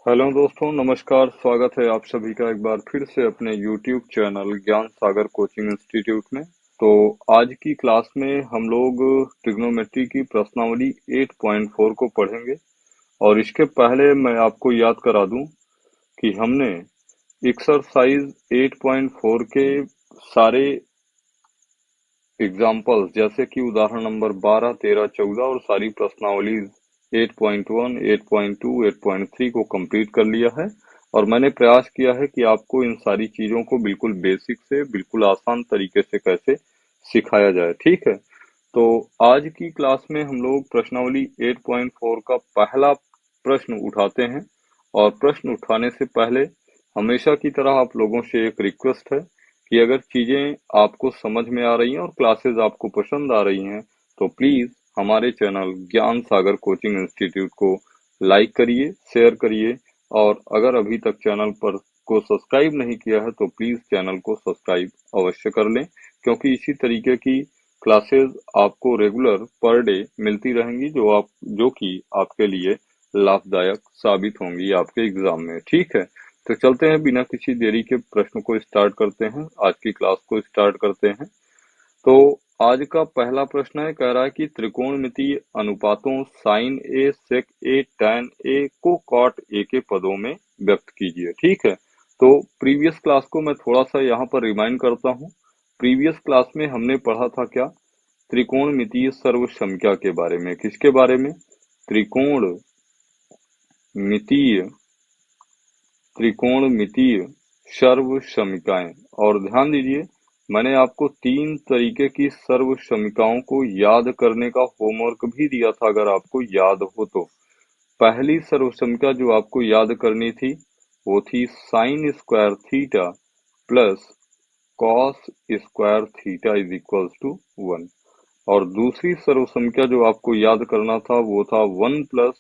Hello दोस्तों, नमस्कार। स्वागत है आप सभी का एक बार फिर से अपने YouTube चैनल ज्ञान सागर कोचिंग इंस्टीट्यूट में। तो आज की क्लास में हम लोग ट्रिग्नोमेट्री की प्रश्नावली 8.4 को पढ़ेंगे। और इसके पहले मैं आपको याद करा दूं कि हमने एक्सरसाइज 8.4 के सारे एग्जाम्पल्स जैसे कि उदाहरण नंबर 12, 13, 14 और सारी प्रश्नावली 8.1, 8.2, 8.3 को कंप्लीट कर लिया है। और मैंने प्रयास किया है कि आपको इन सारी चीजों को बिल्कुल बेसिक से बिल्कुल आसान तरीके से कैसे सिखाया जाए। ठीक है, तो आज की क्लास में हम लोग प्रश्नावली 8.4 का पहला प्रश्न उठाते हैं। और प्रश्न उठाने से पहले हमेशा की तरह आप लोगों से एक रिक्वेस्ट है कि अगर चीजें आपको समझ में आ रही हैं और क्लासेस आपको पसंद आ रही हैं तो प्लीज हमारे चैनल ज्ञान सागर कोचिंग इंस्टीट्यूट को लाइक करिए, शेयर करिए। और अगर अभी तक चैनल पर को सब्सक्राइब नहीं किया है तो प्लीज चैनल को सब्सक्राइब अवश्य कर लें, क्योंकि इसी तरीके की क्लासेस आपको रेगुलर पर डे मिलती रहेंगी जो कि आपके लिए लाभदायक साबित होंगी आपके एग्जाम में। ठीक है, तो चलते हैं, बिना किसी देरी के प्रश्न को स्टार्ट करते हैं, आज की क्लास को स्टार्ट करते हैं। तो आज का पहला प्रश्न है, कह रहा है कि त्रिकोणमितीय अनुपातों sign A, sec A, tan A को कॉट ए के पदों में व्यक्त कीजिए। ठीक है, तो प्रीवियस क्लास को मैं थोड़ा सा यहाँ पर रिमाइंड करता हूँ। प्रीवियस क्लास में हमने पढ़ा था क्या? त्रिकोणमितीय सर्वसंख्या के बारे में। किसके बारे में? त्रिकोणमितीय त्रिकोणमितीय सर्वसमीकाएं। और ध्यान दीजिए, मैंने आपको 3 तरीके की सर्वसमीकाओं को याद करने का होमवर्क भी दिया था, अगर आपको याद हो तो। पहली सर्वसमीका जो आपको याद करनी थी वो थी sine square theta plus cos square theta is equals to 1। और दूसरी सर्वसंख्या जो आपको याद करना था वो था 1 plus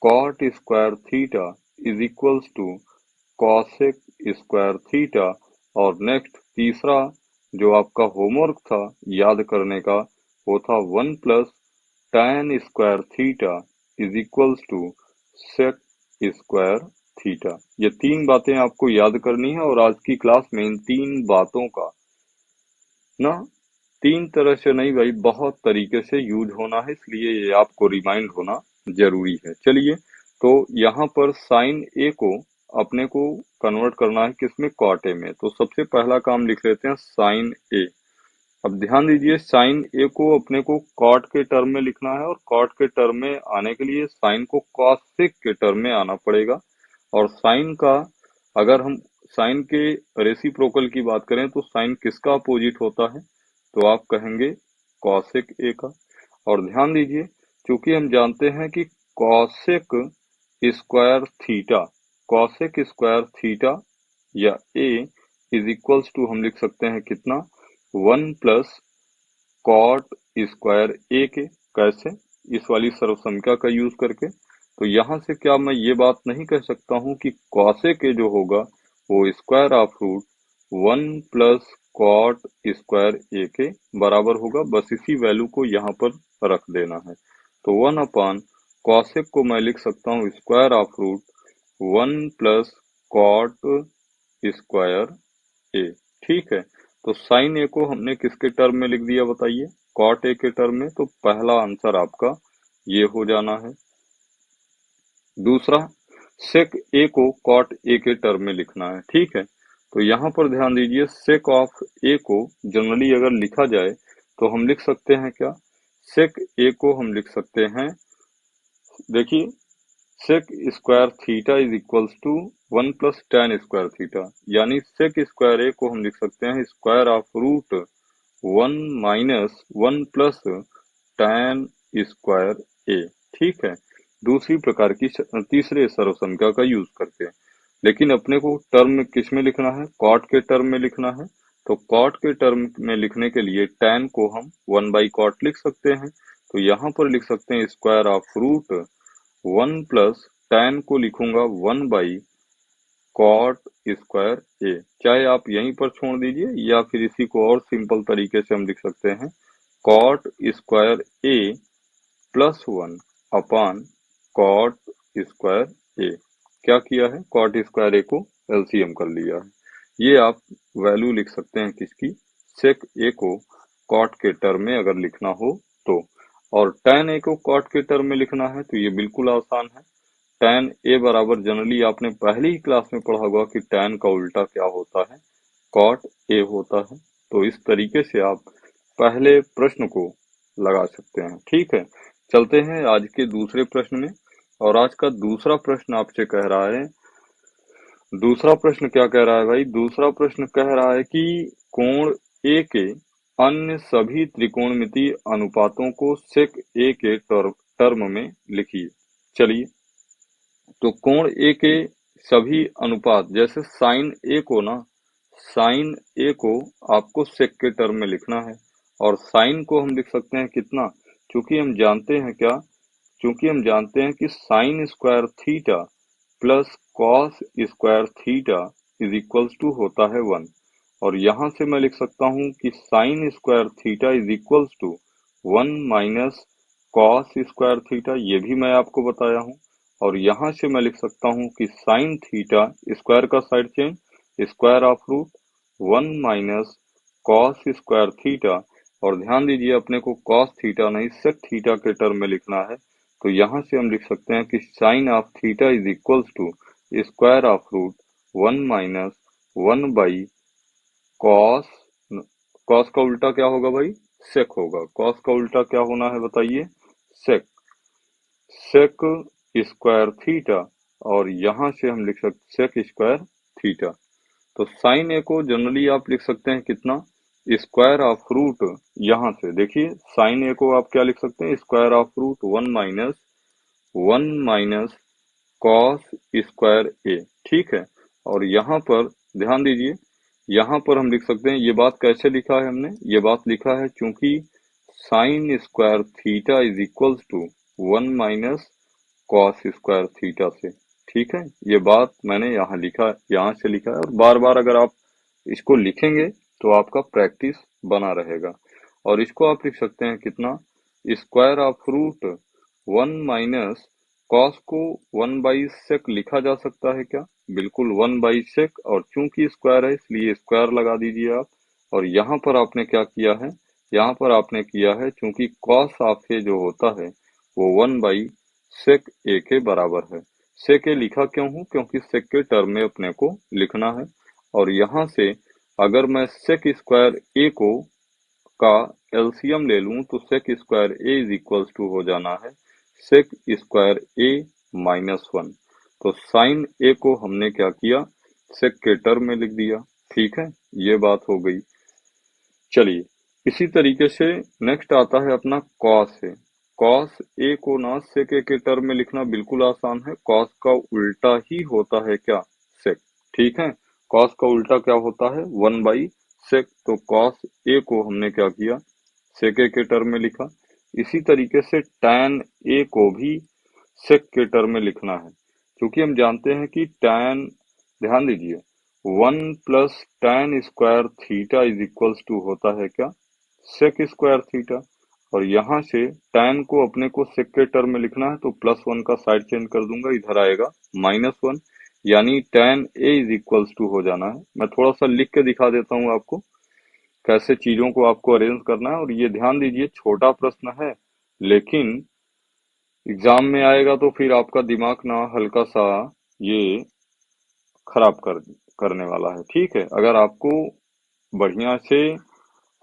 cot square theta is equals to cosec square theta. और नेक्स्ट तीसरा जो आपका होमवर्क था याद करने का वो था 1 plus tan square theta is equals to sec square theta. ये 3 बातें आपको याद करनी है और आज की क्लास में इन 3 बातों का ना 3 तरह से नहीं भाई, बहुत तरीके से यूज होना है, इसलिए ये आपको रिमाइंड होना जरूरी है। चलिए, तो यहाँ पर साइन ए को अपने को कन्वर्ट करना है किसमें? कॉट ए में। तो सबसे पहला काम लिख लेते हैं साइन ए। अब ध्यान दीजिए, साइन ए को अपने को कॉट के टर्म में लिखना है, और कॉट के टर्म में आने के लिए साइन को कॉसेक के टर्म में आना पड़ेगा। और साइन का, अगर हम साइन के रेसिप्रोकल की बात करें तो साइन किसका अपोजिट होता है? तो आप कहेंगे कॉसेक ए का। और ध्यान दीजिए, क्योंकि हम जानते हैं कि cosec square theta, cosec square theta या ए इज इक्वल्स टू हम लिख सकते हैं कितना? 1 प्लस कॉट स्क्वायर ए के। कैसे? इस वाली सर्वसंख्या का यूज करके। तो यहां से क्या मैं ये बात नहीं कह सकता हूं कि कॉसेक ए जो होगा वो square of root 1 plus cot square A के बराबर होगा? बस इसी वैल्यू को यहाँ पर रख देना है। तो 1 अपान कॉसेक को मैं लिख सकता हूँ square of root 1 plus cot square A. ठीक है, तो साइन ए को हमने किसके टर्म में लिख दिया बताइए? कॉट ए के टर्म में। तो पहला आंसर आपका ये हो जाना है। दूसरा, सेक ए को कॉट ए के टर्म में लिखना है। ठीक है, तो यहाँ पर ध्यान दीजिए, सेक ऑफ ए को जनरली अगर लिखा जाए तो हम लिख सकते हैं क्या? सेक ए को हम लिख सकते हैं, देखिए, sec square theta is equals to 1 plus tan square theta, यानी सेक स्क्वायर ए को हम लिख सकते हैं square of root 1 minus 1 plus tan square A. ठीक है, दूसरी प्रकार की तीसरे सर्वसंख्या का यूज करके। लेकिन अपने को टर्म किस में लिखना है? कॉट के टर्म में लिखना है। तो कॉट के टर्म में लिखने के लिए tan को हम 1 बाई कॉट लिख सकते हैं। तो यहाँ पर लिख सकते हैं square of root 1 plus tan को लिखूंगा 1 बाई कॉट स्क्वायर ए। चाहे आप यहीं पर छोड़ दीजिए या फिर इसी को और सिंपल तरीके से हम लिख सकते हैं कॉट स्क्वायर ए प्लस 1 अपान कॉट स्क्वायर ए। क्या क्या किया है, कॉट स्क्वायर ए को एलसीएम कर लिया है। ये आप वैल्यू लिख सकते हैं किसकी, सेक ए को कॉट के टर्म में अगर लिखना हो तो। और tan ए को कॉट के टर्म में लिखना है तो ये बिल्कुल आसान है। tan ए बराबर जनरली आपने पहली ही क्लास में पढ़ा होगा कि tan का उल्टा क्या होता है, कॉट ए होता है। तो इस तरीके से आप पहले प्रश्न को लगा सकते हैं। ठीक है, चलते हैं आज के दूसरे प्रश्न में। और आज का दूसरा प्रश्न आपसे कह रहा है, दूसरा प्रश्न क्या कह रहा है भाई, दूसरा प्रश्न कह रहा है कि कोण ए के अन्य सभी त्रिकोणमितीय अनुपातों को सेक ए के टर्म में लिखिए। चलिए, तो कोण ए के सभी अनुपात, जैसे साइन ए को ना, साइन ए को आपको सेक के टर्म में लिखना है। और साइन को हम लिख सकते हैं कितना, क्योंकि हम जानते हैं क्या, क्योंकि हम जानते हैं कि sine square theta plus cos square theta is equals to होता है 1। और यहां से मैं लिख सकता हूं कि sine square theta is equals to 1 minus cos square theta, ये भी मैं आपको बताया हूं। और यहां से मैं लिख सकता हूं कि साइन थीटा स्क्वायर का side change, square of root 1 minus cos square theta. और ध्यान दीजिए, अपने को कॉस थीटा नहीं सेक थीटा के टर्म में लिखना है। तो यहाँ से हम लिख सकते हैं कि sine of theta is equals to square of root 1 minus 1 by cos, cos का उल्टा क्या होगा भाई, सेक होगा। कॉस का उल्टा क्या होना है बताइए, सेक, सेक स्क्वायर थीटा। और यहाँ से हम लिख सकते सेक स्क्वायर थीटा। तो साइन ए को जनरली आप लिख सकते हैं कितना, स्क्वायर ऑफ रूट, यहाँ से देखिए साइन ए को आप क्या लिख सकते हैं, square of root 1 minus cos square A. ठीक है, और यहाँ पर ध्यान दीजिए, यहाँ पर हम लिख सकते हैं, ये बात कैसे लिखा है हमने, ये बात लिखा है क्योंकि sine square theta is equals to 1 minus cos square theta से। ठीक है, ये बात मैंने यहाँ लिखा, यहाँ से लिखा है। और बार बार अगर आप इसको लिखेंगे तो आपका प्रैक्टिस बना रहेगा। और इसको आप लिख सकते हैं कितना, square of root 1 minus cos को 1 बाई सेक लिखा जा सकता है क्या, बिल्कुल 1 बाई सेक। और चूंकि स्क्वायर है इसलिए स्क्वायर लगा दीजिए आप। और यहाँ पर आपने क्या किया है, यहाँ पर आपने किया है, चूंकि कॉस ऑफ ए जो होता है वो 1 बाई सेक ए के बराबर है। सेक ए लिखा क्यों हूं, क्योंकि सेक के टर्म में अपने को लिखना है। और यहाँ से अगर मैं सेक स्क्वायर ए को का एलसीएम ले लूं तो sec square A is equals to हो जाना है सेक स्क्वायर ए माइनस 1। तो साइन ए को हमने क्या किया, सेक के टर्म में लिख दिया। ठीक है, ये बात हो गई। चलिए, इसी तरीके से नेक्स्ट आता है अपना कॉस है। कॉस ए को ना सेक ए के टर्म में लिखना बिल्कुल आसान है, कॉस का उल्टा ही होता है क्या, सेक। ठीक है, कॉस का उल्टा क्या होता है, 1 बाई सेक। तो कॉस ए को हमने क्या किया, सेक ए के टर्म में लिखा। इसी तरीके से टैन ए को भी सेक के टर्म में लिखना है, क्योंकि हम जानते हैं कि टैन, ध्यान दीजिए, 1 plus tan square theta is equals to होता है क्या, सेक स्क्वायर थीटा। और यहाँ से टैन को अपने को सेक के टर्म में लिखना है तो +1 का साइड चेंज कर दूंगा, इधर आएगा -1, यानी tan A is equals to हो जाना है। मैं थोड़ा सा लिख के दिखा देता हूँ आपको कैसे चीजों को आपको अरेंज करना है। और ये ध्यान दीजिए, छोटा प्रश्न है लेकिन एग्जाम में आएगा तो फिर आपका दिमाग ना हल्का सा ये खराब करने वाला है। ठीक है, अगर आपको बढ़िया से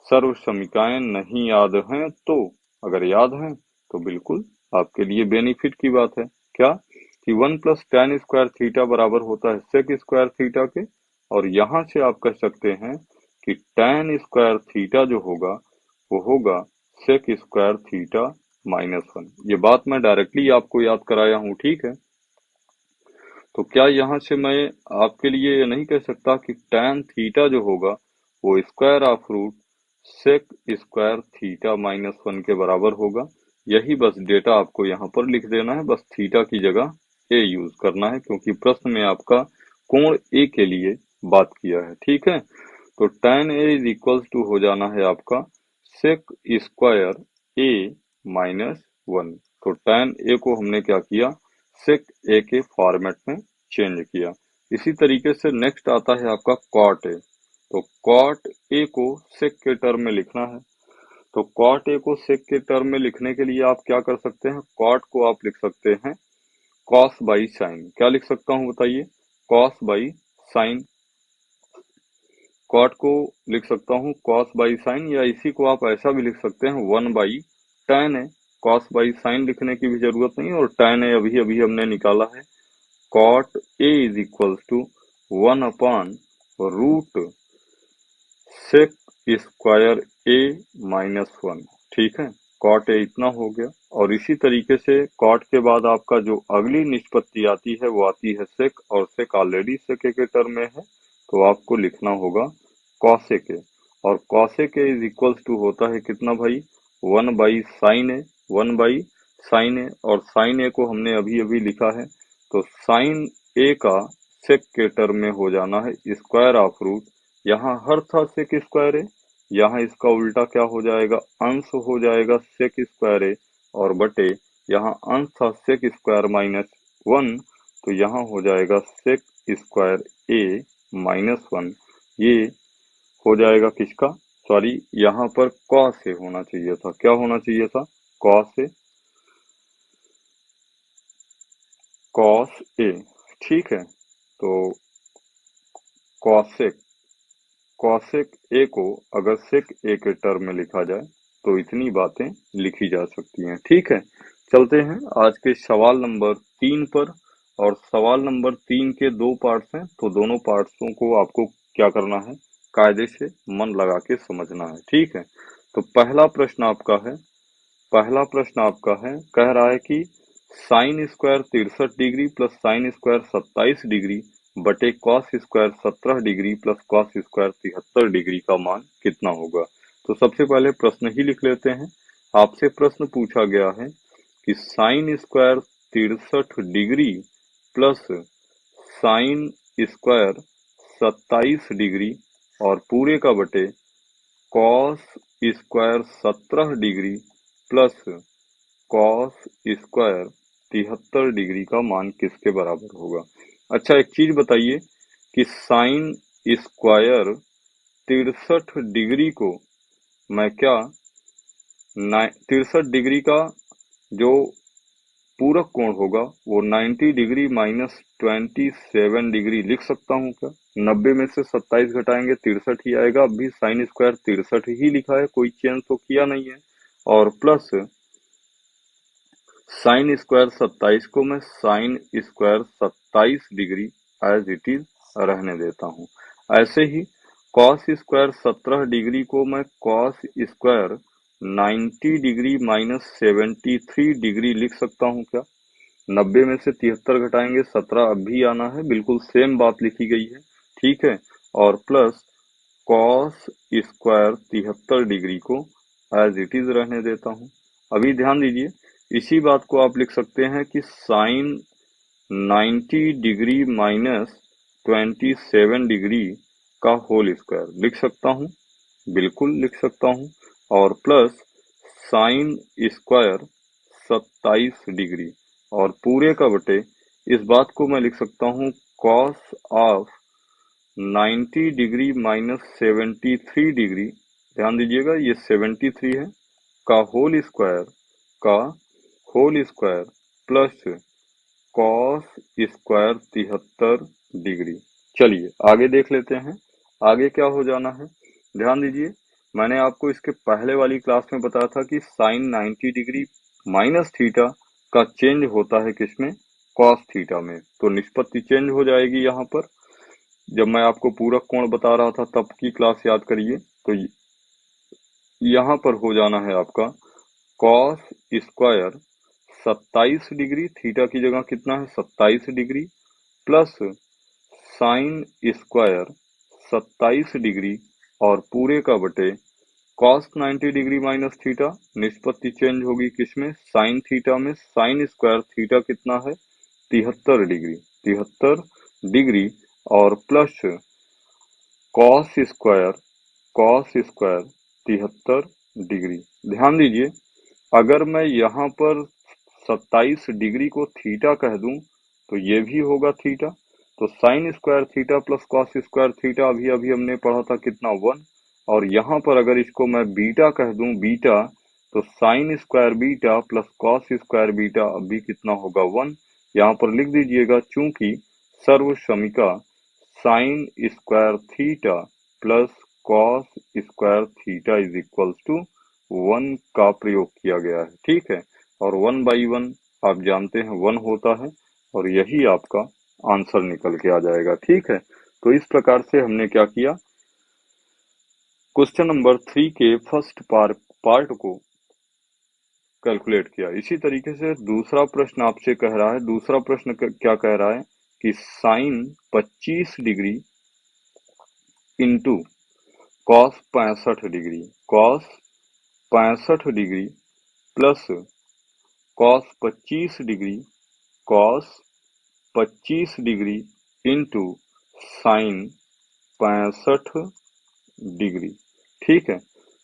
सर्व समीकरण नहीं याद हैं तो, अगर याद हैं तो बिल्कुल आपके लिए बेनिफिट की बात है। क्या कि 1 प्लस टैन स्क्वायर थीटा बराबर होता है सेक स्क्वायर थीटा के। और यहाँ से आप कह सकते हैं कि टैन स्क्वायर थीटा जो होगा वो होगा सेक स्क्वायर थीटा -1। ये बात मैं डायरेक्टली आपको याद कराया हूँ। ठीक है, तो क्या यहाँ से मैं आपके लिए ये नहीं कह सकता कि टैन थीटा जो होगा वो square of root sec square theta -1 के बराबर होगा। यही बस डेटा आपको यहाँ पर लिख देना है, बस थीटा की जगह ए यूज करना है, क्योंकि प्रश्न में आपका कोण ए के लिए बात किया है। ठीक है, तो tan A is equals to हो जाना है आपका सेक स्क्वायर ए -1। तो टैन ए को हमने क्या किया, सेक ए के फॉर्मेट में चेंज किया। इसी तरीके से नेक्स्ट आता है आपका कॉट ए। तो कॉट ए को सेक के टर्म में लिखना है। तो कॉट ए को सेक के टर्म में लिखने के लिए आप क्या कर सकते हैं, कॉट को आप लिख सकते हैं कॉस बाई साइन। क्या लिख सकता हूं बताइए, कॉस बाई साइन। कॉट को लिख सकता हूं कॉस बाई साइन, या इसी को आप ऐसा भी लिख सकते हैं 1/tan है। कॉस बाई साइन लिखने की भी जरूरत नहीं, और tan है अभी अभी हमने निकाला है। Cot A is equal to 1/√sec square A -1। ठीक है, कॉट ए इतना हो गया। और इसी तरीके से कॉट के बाद आपका जो अगली निष्पत्ति आती है वो आती है सेक, और सेक ऑलरेडी सेक के टर्म में है, तो आपको लिखना होगा कॉसेक ए। और cosec A is equals to होता है कितना भाई, 1/sin ए, 1/sin ए। और साइन ए को हमने अभी अभी लिखा है, तो साइन ए का सेक के टर्म में हो जाना है स्क्वायर ऑफ रूट। यहाँ हर था सेक स्क्वायर ए, यहाँ इसका उल्टा क्या हो जाएगा, अंश हो जाएगा सेक स्क्वायर ए, और बटे यहाँ अंश था सेक स्क्वायर -1, तो यहाँ हो जाएगा सेक स्क्वायर ए -1। ये हो जाएगा किसका, सॉरी यहाँ पर कॉस ए होना चाहिए था। क्या होना चाहिए था, कॉस ए, कॉस ए। ठीक है, तो कॉसेक, कॉसेक ए को अगर सेक ए के टर्म में लिखा जाए तो इतनी बातें लिखी जा सकती हैं। ठीक है, चलते हैं आज के सवाल नंबर 3 पर। और सवाल नंबर 3 के 2 पार्ट्स हैं, तो दोनों पार्ट्सों को आपको क्या करना है, कायदे से मन लगा के समझना है। ठीक है, तो पहला प्रश्न आपका है, कह रहा है कि sine square 63 degree plus sine square 27 degree बटे cos square 17 degree plus cos square 73 degree का मान कितना होगा। तो सबसे पहले प्रश्न ही लिख लेते हैं। आपसे प्रश्न पूछा गया है कि sine square 63 degree plus sine square 27 degree और पूरे का बटे cos square 17 degree plus cos square 73 degree का मान किसके बराबर होगा। अच्छा, एक चीज बताइए कि साइन स्क्वायर 63 डिग्री को मैं क्या 63 डिग्री का जो पूरक कोण होगा वो 90 डिग्री -27 डिग्री लिख सकता हूँ क्या। 90 में से 27 घटाएंगे 63 ही आएगा। अभी साइन स्क्वायर 63 ही लिखा है, कोई चेंज तो किया नहीं है। और प्लस साइन स्क्वायर 27 को मैं sine square 27 degree as it is रहने देता हूँ। ऐसे ही कॉस स्क्वायर 17 डिग्री को मैं कॉस स्क्वायर 90 डिग्री -73 डिग्री लिख सकता हूँ क्या। 90 में से 73 घटाएंगे 17 अब भी आना है, बिल्कुल सेम बात लिखी गई है। ठीक है, और प्लस कॉस स्क्वायर 73 डिग्री को एज इट इज रहने देता हूँ। अभी ध्यान दीजिए, इसी बात को आप लिख सकते हैं कि साइन 90 डिग्री -27 डिग्री का होल स्क्वायर लिख सकता हूँ, बिल्कुल लिख सकता हूँ। और प्लस साइन स्क्वायर 27 डिग्री और पूरे का बटे इस बात को मैं लिख सकता हूँ कॉस ऑफ 90 डिग्री -73 डिग्री, ध्यान दीजिएगा ये 73 है, का whole square plus cos square 73 degree. चलिए आगे देख लेते हैं, आगे क्या हो जाना है। ध्यान दीजिए, मैंने आपको इसके पहले वाली क्लास में बताया था कि साइन 90 डिग्री माइनस थीटा का चेंज होता है किसमें, कॉस थीटा में। तो निष्पत्ति चेंज हो जाएगी। यहाँ पर जब मैं आपको पूरक कोण बता रहा था तब की क्लास याद करिए, तो यहाँ पर हो जाना है आपका कॉस स्क्वायर 27 डिग्री, थीटा की जगह कितना है 27 degree, plus sine square 27 degree और पूरे का बटे कॉस 90 डिग्री माइनस थीटा। निष्पत्ति चेंज होगी किसमें, साइन थीटा में। साइन स्क्वायर थीटा कितना है 73 डिग्री, 73 डिग्री और प्लस कॉस स्क्वायर 73 डिग्री। ध्यान दीजिए, अगर मैं यहाँ पर 27 डिग्री को थीटा कह दूं तो ये भी होगा थीटा, तो sine square theta plus cos square theta अभी अभी हमने पढ़ा था कितना 1, और यहाँ पर अगर इसको मैं बीटा कह दूं बीटा, तो sine square beta plus cos square beta अभी कितना होगा 1। यहाँ पर लिख दीजिएगा, चूंकि सर्वसमिका sine square theta plus cos square theta is equal to 1 का प्रयोग किया गया है। ठीक है, और 1/1 आप जानते हैं 1 होता है, और यही आपका आंसर निकल के आ जाएगा। ठीक है, तो इस प्रकार से हमने क्या किया, क्वेश्चन नंबर 3 के फर्स्ट पार्ट को कैलकुलेट किया। इसी तरीके से दूसरा प्रश्न आपसे कह रहा है, दूसरा प्रश्न क्या कह रहा है कि sine 25 degree into cos 65 degree, cos 65 degree plus cos 25 degree, cos 25 degree into sine 65 degree. ठीक है,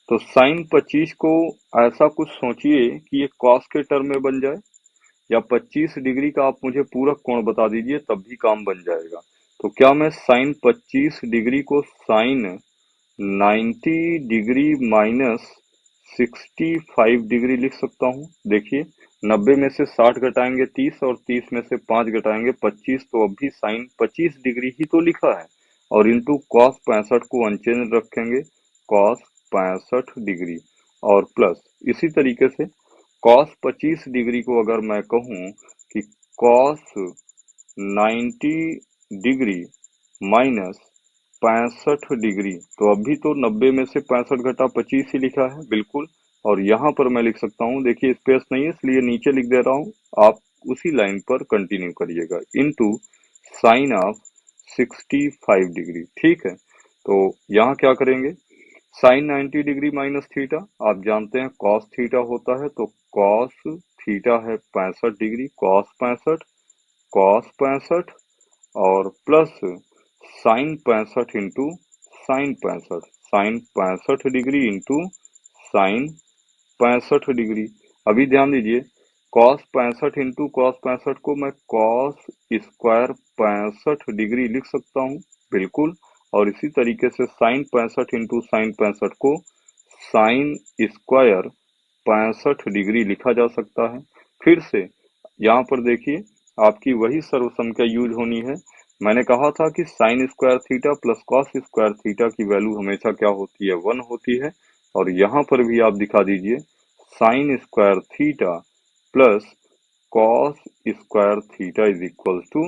तो साइन 25 को ऐसा कुछ सोचिए कि ये कॉस के टर्म में बन जाए, या 25 डिग्री का आप मुझे पूरक कोण बता दीजिए तब भी काम बन जाएगा। तो क्या मैं साइन 25 डिग्री को साइन 90 डिग्री माइनस 65 डिग्री लिख सकता हूँ? देखिए, 90 में से 60 घटाएंगे 30, और 30 में से 5 घटाएंगे 25, तो अब भी साइन 25 डिग्री ही तो लिखा है, और इंटू कॉस 65 को अनचेंज रखेंगे, कॉस 65 डिग्री, और प्लस इसी तरीके से कॉस 25 डिग्री को अगर मैं कहूँ कि कॉस 90 डिग्री माइनस 65 डिग्री, तो अभी तो 90 में से 65 घटा 25 ही लिखा है, बिल्कुल। और यहाँ पर मैं लिख सकता हूँ, देखिए स्पेस नहीं है इसलिए नीचे लिख दे रहा हूँ, आप उसी लाइन पर कंटिन्यू करिएगा, इनटू साइन ऑफ 65 डिग्री। ठीक है, तो यहाँ क्या करेंगे, साइन 90 डिग्री माइनस थीटा, आप जानते हैं कॉस थीटा होता है, तो कॉस थीटा है 65 डिग्री, कॉस 65, कॉस 65, और plus sine 65 into sine 65, sine 65 degree into sine 65 degree. अभी ध्यान दीजिए, कॉस 65 इंटू कॉस 65 को मैं कॉस स्क्वायर 65 डिग्री लिख सकता हूँ, बिल्कुल। और इसी तरीके से साइन 65 इंटू साइन 65 को साइन स्क्वायर 65 डिग्री लिखा जा सकता है। फिर से यहाँ पर देखिए, आपकी वही सर्वसंख्या यूज होनी है। मैंने कहा था कि sine square theta plus cos square theta की वैल्यू हमेशा क्या होती है, 1 होती है, और यहाँ पर भी आप दिखा दीजिए sine square theta plus cos square theta is equal to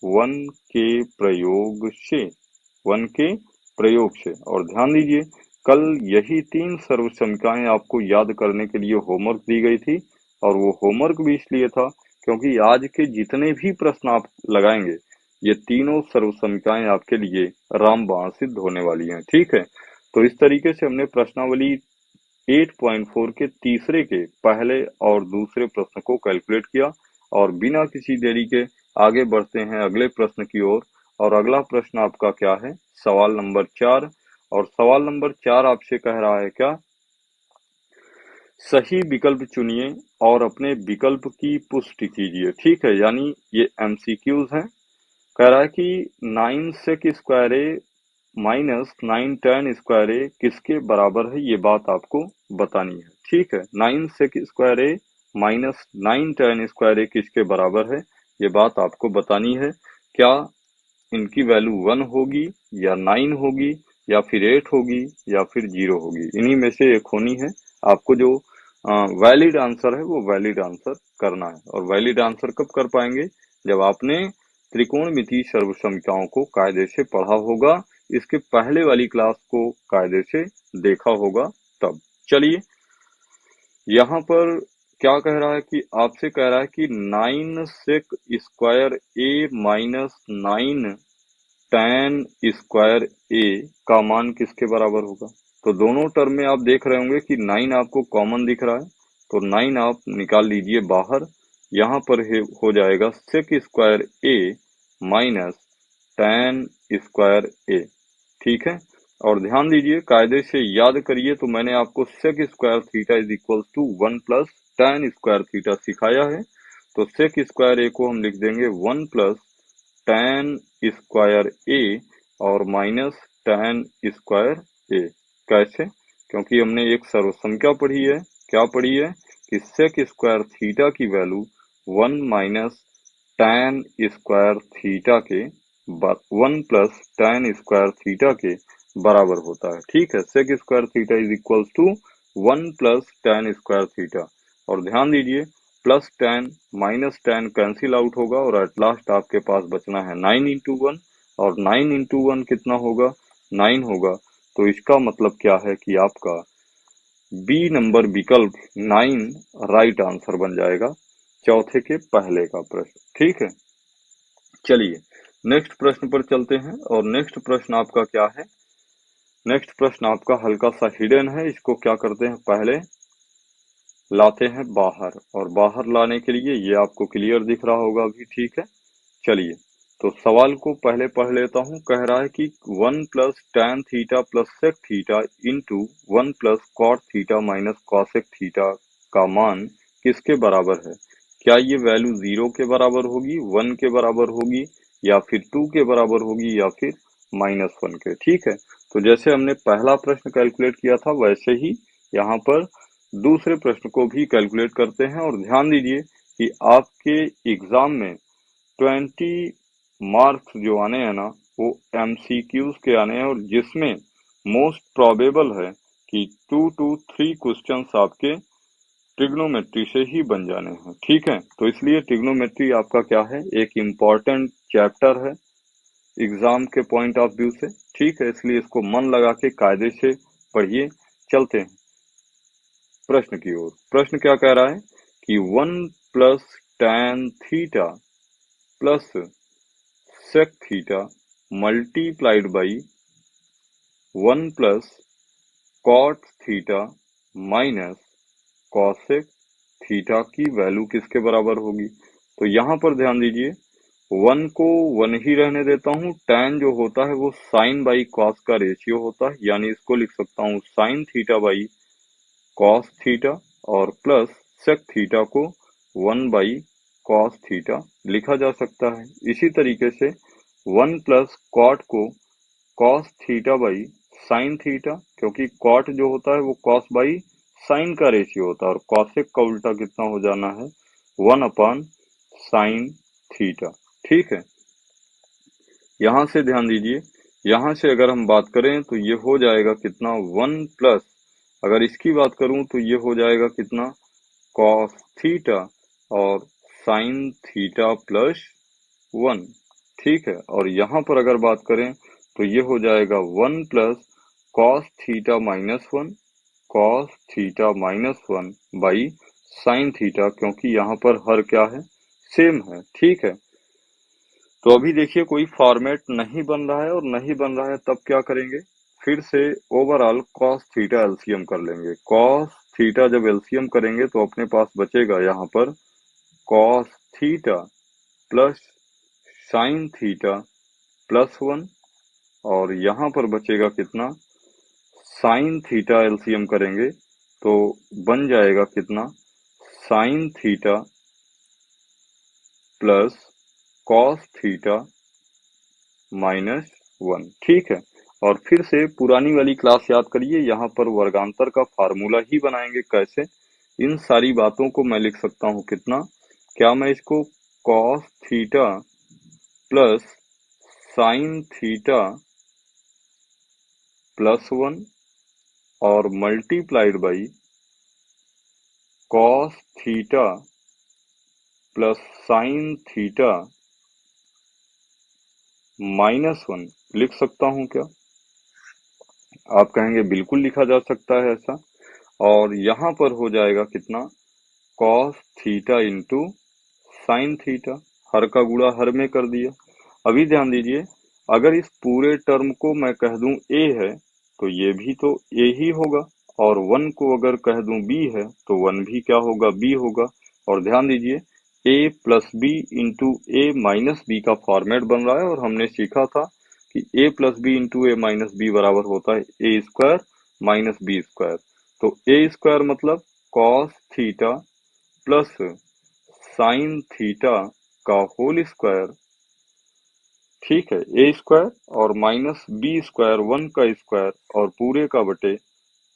1 के प्रयोग से, 1 के प्रयोग से। और ध्यान दीजिए, कल यही 3 सर्वसमीकाएं आपको याद करने के लिए होमवर्क दी गई थी, और वो होमवर्क भी इसलिए था क्योंकि आज के जितने भी प्रश्न आप लगाएंगे, ये तीनों सर्वसमीकाएं आपके लिए रामबाण सिद्ध होने वाली हैं। ठीक है, तो इस तरीके से हमने प्रश्नावली 8.4 के तीसरे के पहले और दूसरे प्रश्न को कैलकुलेट किया, और बिना किसी देरी के आगे बढ़ते हैं अगले प्रश्न की ओर। और अगला प्रश्न आपका क्या है, सवाल नंबर 4, और सवाल नंबर 4 आपसे कह रहा है क्या, सही विकल्प चुनिए और अपने विकल्प की पुष्टि कीजिए। ठीक है, यानी ये एमसीक्यूज हैं। कह रहा है कि 9 सेक स्क्वायर ए माइनस 9 tan स्क्वायर ए किसके बराबर है, ये बात आपको बतानी है। ठीक है, 9 सेक स्क्वायर ए माइनस 9 tan स्क्वायर ए किसके बराबर है, ये बात आपको बतानी है। क्या इनकी वैल्यू 1 होगी, या 9 होगी, या फिर 8 होगी, या फिर 0 होगी, इन्हीं में से एक होनी है। आपको जो वैलिड आंसर है वो वैलिड आंसर करना है, और वैलिड आंसर कब कर पाएंगे, जब आपने त्रिकोणमितीय सर्वसमीकाओं को कायदे से पढ़ा होगा, इसके पहले वाली क्लास को कायदे से देखा होगा तब। चलिए, यहाँ पर क्या कह रहा है कि आपसे कह रहा है कि 9 सेक स्क्वायर ए माइनस 9 tan स्क्वायर ए का मान किसके बराबर होगा। तो दोनों टर्म में आप देख रहे होंगे कि 9 आपको कॉमन दिख रहा है, तो 9 आप निकाल लीजिए बाहर। यहाँ पर हो जाएगा सेक square A minus tan square A. ठीक है, और ध्यान दीजिए, कायदे से याद करिए, तो मैंने आपको sec square theta is equal to 1 plus tan square theta सिखाया है। तो सेक स्क्वायर ए को हम लिख देंगे 1 प्लस tan स्क्वायर ए और माइनस tan स्क्वायर ए। कैसे? क्योंकि हमने एक सर्वसंख्या पढ़ी है, क्या पढ़ी है कि sec स्क्वायर थीटा की value 1 minus tan square theta के 1 प्लस tan स्क्वायर थीटा के बराबर होता है। ठीक है, sec square theta is equal to 1 plus tan square theta. और ध्यान दीजिए plus tan minus tan cancel out होगा और एट लास्ट आपके पास बचना है 9 इंटू 1 और 9 इंटू 1 कितना होगा? 9 होगा। तो इसका मतलब क्या है कि आपका बी नंबर विकल्प 9 राइट आंसर बन जाएगा चौथे के पहले का प्रश्न। ठीक है, चलिए नेक्स्ट प्रश्न पर चलते हैं। और नेक्स्ट प्रश्न आपका क्या है? नेक्स्ट प्रश्न आपका हल्का सा हिडन है, इसको क्या करते हैं पहले लाते हैं बाहर, और बाहर लाने के लिए ये आपको क्लियर दिख रहा होगा अभी। ठीक है, चलिए तो सवाल को पहले पढ़ लेता हूँ। कह रहा है कि 1 plus tan theta plus sec theta into 1 plus cot theta minus cosec theta का मान किसके बराबर है? क्या ये वैल्यू 0 के बराबर होगी, 1 के बराबर होगी, या फिर 2 के बराबर होगी, या फिर -1 के? ठीक है, तो जैसे हमने पहला प्रश्न कैलकुलेट किया था वैसे ही यहाँ पर दूसरे प्रश्न को भी कैलकुलेट करते हैं। और ध्यान दीजिए कि आपके एग्जाम में 20 मार्क्स जो आने हैं ना, वो एमसीक्यूज के आने हैं, और जिसमें मोस्ट प्रोबेबल है कि 2 to 3 क्वेश्चंस आपके ट्रिग्नोमेट्री से ही बन जाने हैं। ठीक है, तो इसलिए ट्रिग्नोमेट्री आपका क्या है, एक इम्पॉर्टेंट चैप्टर है एग्जाम के पॉइंट ऑफ व्यू से। ठीक है, इसलिए इसको मन लगा के कायदे से पढ़िए। चलते हैं प्रश्न की ओर। प्रश्न क्या कह रहा है कि 1 plus tan theta plus sec theta multiplied by 1 plus cot theta minus cosec theta की वैल्यू किसके बराबर होगी? तो यहाँ पर ध्यान दीजिए 1 को 1 ही रहने देता हूँ। tan जो होता है वो sin बाई cos का रेशियो होता है, यानी इसको लिख सकता हूँ sin theta by cos theta, और प्लस sec थीटा को 1 बाई cos थीटा लिखा जा सकता है। इसी तरीके से 1 प्लस cot को cos theta by sin theta, क्योंकि cot जो होता है वो cos बाई sin का रेशियो होता है, और cosec का उल्टा कितना हो जाना है? 1 अपॉन sin थीटा। ठीक है, यहाँ से ध्यान दीजिए, यहाँ से अगर हम बात करें तो ये हो जाएगा कितना? 1 प्लस, अगर इसकी बात करूं तो ये हो जाएगा कितना? cos थीटा और sin थीटा प्लस 1। ठीक है, और यहाँ पर अगर बात करें तो ये हो जाएगा 1 plus cos theta minus 1, cos theta minus 1 by sin theta, क्योंकि यहाँ पर हर क्या है? सेम है। ठीक है, तो अभी देखिए कोई फॉर्मेट नहीं बन रहा है, और नहीं बन रहा है तब क्या करेंगे? फिर से ओवरऑल cos थीटा एलसीएम कर लेंगे। cos थीटा जब एलसीएम करेंगे तो अपने पास बचेगा यहाँ पर cos theta plus sin theta plus 1, और यहाँ पर बचेगा कितना? sin थीटा एलसीएम करेंगे तो बन जाएगा कितना? sin theta plus cos theta -1। ठीक है, और फिर से पुरानी वाली क्लास याद करिए, यहाँ पर वर्गांतर का फार्मूला ही बनाएंगे। कैसे? इन सारी बातों को मैं लिख सकता हूँ कितना? क्या मैं इसको cos theta plus sin theta plus 1 और multiplied by cos theta plus sin theta -1 लिख सकता हूँ क्या? आप कहेंगे बिल्कुल लिखा जा सकता है ऐसा। और यहाँ पर हो जाएगा कितना? cos theta into sine theta, हर का गुणा हर में कर दिया। अभी ध्यान दीजिए, अगर इस पूरे टर्म को मैं कह दूं a है तो ये भी तो a ही होगा, और 1 को अगर कह दूं b है तो 1 भी क्या होगा? b होगा। और ध्यान दीजिए a plus B into A minus B का फॉर्मेट बन रहा है, और हमने सीखा था कि a plus B into A minus B बराबर होता है a square minus B square. तो a स्क्वायर मतलब cos theta plus sine theta का होल स्क्वायर ठीक है, ए स्क्वायर और माइनस बी स्क्वायर 1 का स्क्वायर और पूरे का बटे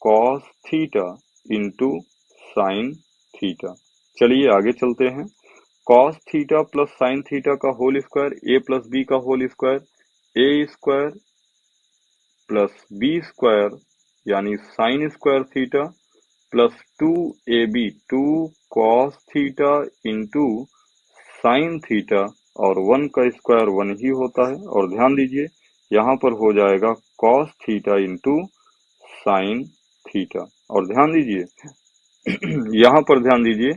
cos theta into sine theta. चलिए आगे चलते हैं। Cos theta plus sine theta का होल स्क्वायर ए प्लस बी का whole square A square plus B square यानी sign square theta plus 2ab 2 cos theta into sine theta और 1 का square 1 ही होता है। और ध्यान दीजिए यहाँ पर हो जाएगा cos theta into sine theta. और ध्यान दीजिए यहाँ पर ध्यान दीजिए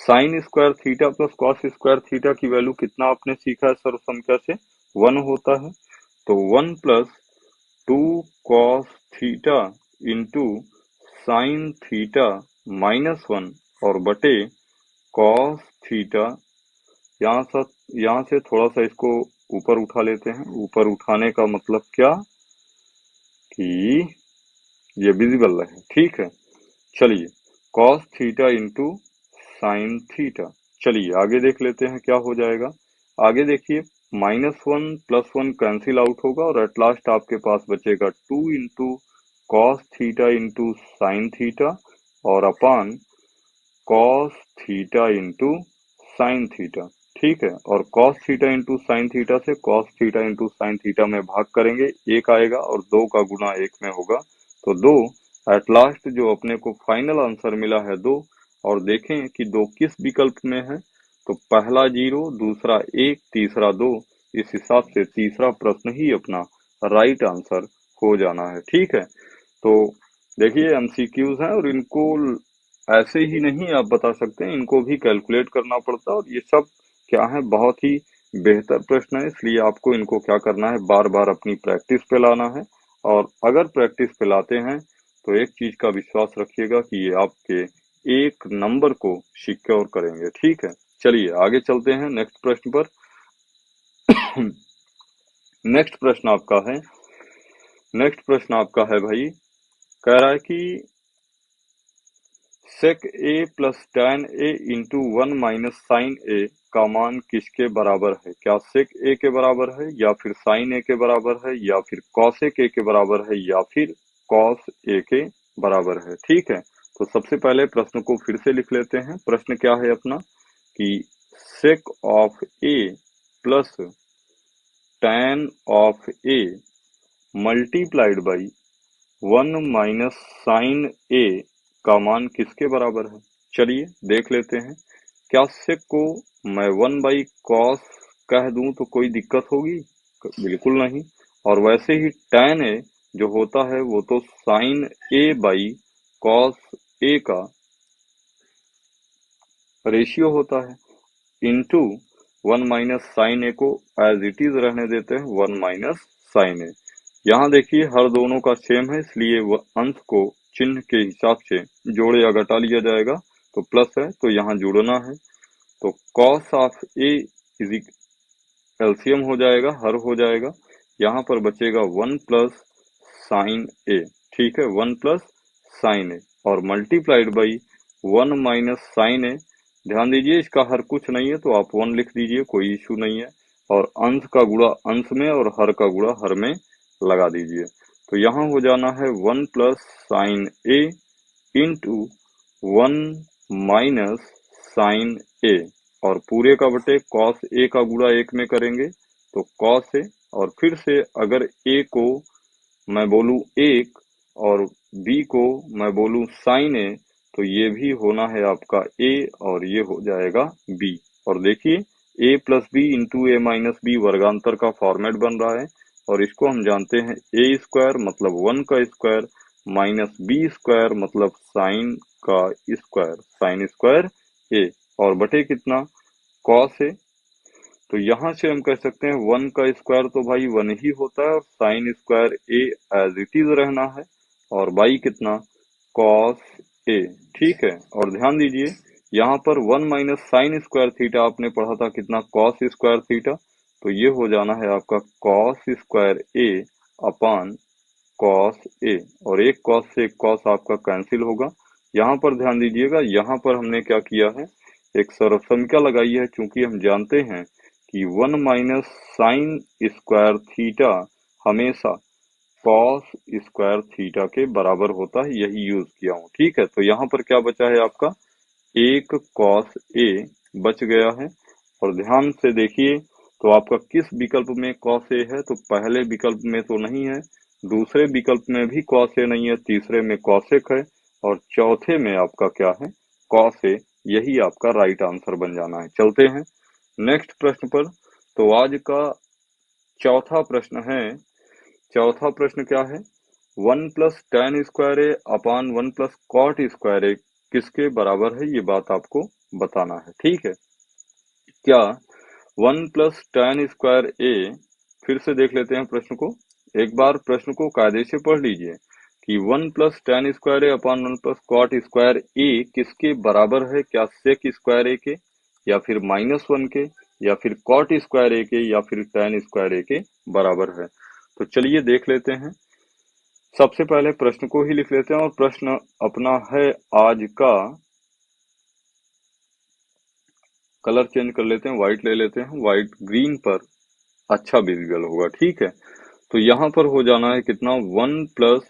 sine square theta plus cos square theta की वैल्यू कितना आपने सीखा है सर्व संख्या से 1 होता है। तो 1 plus 2 cos theta into sine theta minus 1 और बटे कॉस थीटा। यहाँ से थोड़ा सा इसको ऊपर उठा लेते हैं। ऊपर उठाने का मतलब क्या कि ये विजिबल रहे, ठीक है। चलिए cos theta into sine theta. चलिए आगे देख लेते हैं क्या हो जाएगा। आगे देखिए -1 +1 कैंसिल आउट होगा और एट लास्ट आपके पास बचेगा 2 into cos theta into sine theta और upon cos theta into sine theta. ठीक है, और cos theta into sine theta से cos theta into sine theta में भाग करेंगे, एक आएगा और 2 का गुना 1 में होगा तो 2। एट लास्ट जो अपने को फाइनल आंसर मिला है 2। और देखें कि 2 किस विकल्प में है, तो पहला 0, दूसरा 1, तीसरा 2। इस हिसाब से तीसरा प्रश्न ही अपना राइट आंसर हो जाना है। ठीक है, तो देखिए एमसीक्यूज हैं और इनको ऐसे ही नहीं आप बता सकते हैं, इनको भी कैलकुलेट करना पड़ता है। और ये सब क्या है, बहुत ही बेहतर प्रश्न है, इसलिए आपको इनको क्या करना है, बार बार अपनी प्रैक्टिस पे लाना है। और अगर प्रैक्टिस पे लाते हैं तो एक चीज का विश्वास रखिएगा कि ये आपके एक नंबर को सिक्योर करेंगे। ठीक है, चलिए आगे चलते हैं नेक्स्ट प्रश्न पर। नेक्स्ट प्रश्न आपका है, नेक्स्ट प्रश्न आपका है भाई, कह रहा है कि सेक ए plus tan A into 1 minus sine A का मान किसके बराबर है? क्या सेक ए के बराबर है या फिर साइन ए के बराबर है या फिर कॉसेक ए के बराबर है या फिर कॉस ए के बराबर है? ठीक है, तो सबसे पहले प्रश्न को फिर से लिख लेते हैं। प्रश्न क्या है अपना कि sec of A plus tan of A multiplied by 1 minus sine A का मान किसके बराबर है? चलिए देख लेते हैं। क्या सेक को मैं 1/cos कह दूं तो कोई दिक्कत होगी? बिल्कुल नहीं। और वैसे ही tan ए जो होता है वो तो sign A by cos A का रेशियो होता है, इंटू 1 माइनस साइन ए को एज इट इज रहने देते हैं 1 माइनस साइन ए। यहाँ देखिए हर दोनों का सेम है, इसलिए अंश को चिन्ह के हिसाब से जोड़े या घटा लिया जाएगा। तो प्लस है तो यहाँ जोड़ना है, तो cos of A is LCM हो जाएगा, हर हो जाएगा। यहाँ पर बचेगा 1 प्लस साइन ए। ठीक है, 1 प्लस साइन ए और मल्टीप्लाइड बाई 1 माइनस साइन ए। ध्यान दीजिए इसका हर कुछ नहीं है तो आप 1 लिख दीजिए, कोई इशू नहीं है। और अंश का गुणा अंश में और हर का गुणा हर में लगा दीजिए। तो यहाँ हो जाना है 1 plus sine A into 1 minus sine A और पूरे का बटे कॉस ए का गुणा 1 में करेंगे तो कॉस ए। और फिर से अगर ए को मैं बोलूं 1 और बी को मैं बोलूं साइन ए तो ये भी होना है आपका ए और ये हो जाएगा बी। और देखिए ए plus B into A minus B वर्गांतर का फॉर्मेट बन रहा है और इसको हम जानते हैं ए स्क्वायर मतलब 1 का स्क्वायर माइनस बी स्क्वायर मतलब साइन का स्क्वायर, साइन स्क्वायर ए और बटे कितना कॉस ए। तो यहाँ से हम कह सकते हैं 1 का स्क्वायर तो भाई 1 ही होता है और sine square A as it is रहना है और बाई कितना कॉस ए। ठीक है, और ध्यान दीजिए यहाँ पर 1 माइनस साइन स्क्वायर थीटा आपने पढ़ा था कितना कॉस स्क्वायर थीटा, तो ये हो जाना है आपका कॉस स्क्वायर ए अपान कॉस ए और एक कॉस से एक कॉस आपका कैंसिल होगा। यहाँ पर ध्यान दीजिएगा, यहाँ पर हमने क्या किया है, एक सर्वसंख्या लगाई है, क्योंकि हम जानते हैं कि 1 माइनस साइन स्क्वायर थीटा हमेशा कॉस स्क्वायर थीटा के बराबर होता है, यही यूज किया हूं। ठीक है, तो यहाँ पर क्या बचा है आपका, एक कॉस ए बच गया है। और ध्यान से देखिए तो आपका किस विकल्प में कॉस ए है, तो पहले विकल्प में तो नहीं है, दूसरे विकल्प में भी कॉस ए नहीं है, तीसरे में कॉसेक है और चौथे में आपका क्या है, कॉस ए। यही आपका राइट आंसर बन जाना है। चलते हैं नेक्स्ट प्रश्न पर। तो आज का चौथा प्रश्न है, चौथा प्रश्न क्या है, 1 प्लस टेन स्क्वायर ए अपान 1 प्लस कॉट स्क्वायर ए किसके बराबर है, ये बात आपको बताना है। ठीक है, क्या 1 प्लस टेन स्क्वायर ए, फिर से देख लेते हैं प्रश्न को, एक बार प्रश्न को कायदे से पढ़ लीजिए कि 1 प्लस टेन स्क्वायर ए अपान 1 प्लस कॉट स्क्वायर ए किसके बराबर है, क्या सेक स्क्वायर ए के, या फिर -1 के, या फिर कॉट स्क्वायर ए के, या फिर टेन स्क्वायर ए के बराबर है। तो चलिए देख लेते हैं। सबसे पहले प्रश्न को ही लिख लेते हैं और प्रश्न अपना है आज का, कलर चेंज कर लेते हैं, व्हाइट ले लेते हैं, व्हाइट ग्रीन पर अच्छा विजुअल होगा। ठीक है, तो यहाँ पर हो जाना है कितना, 1 plus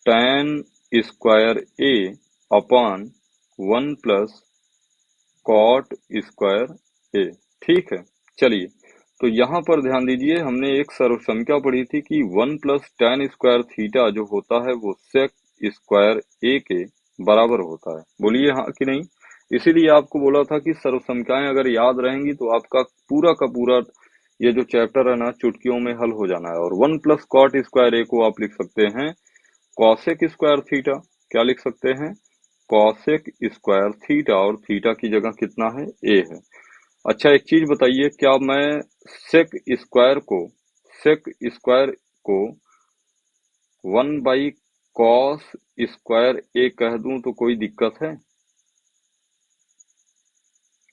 ten square A upon 1 plus cot square A. ठीक है, चलिए तो यहाँ पर ध्यान दीजिए, हमने एक सर्वसंख्या पढ़ी थी कि 1 प्लस टेन स्क्वायर थीटा जो होता है वो सेक स्क्वायर ए के बराबर होता है। बोलिए हाँ कि नहीं। इसीलिए आपको बोला था कि सर्वसंख्याएं अगर याद रहेंगी तो आपका पूरा का पूरा ये जो चैप्टर है ना, चुटकियों में हल हो जाना है। और 1 प्लस कॉट स्क्वायर ए को आप लिख सकते हैं कॉसेक स्क्वायर थीटा। क्या लिख सकते हैं, कॉसेक स्क्वायर थीटा, और थीटा की जगह कितना है, ए है। अच्छा एक चीज बताइए, क्या मैं सेक स्क्वायर को 1 बाई कॉस स्क्वायर ए कह दूं तो कोई दिक्कत है,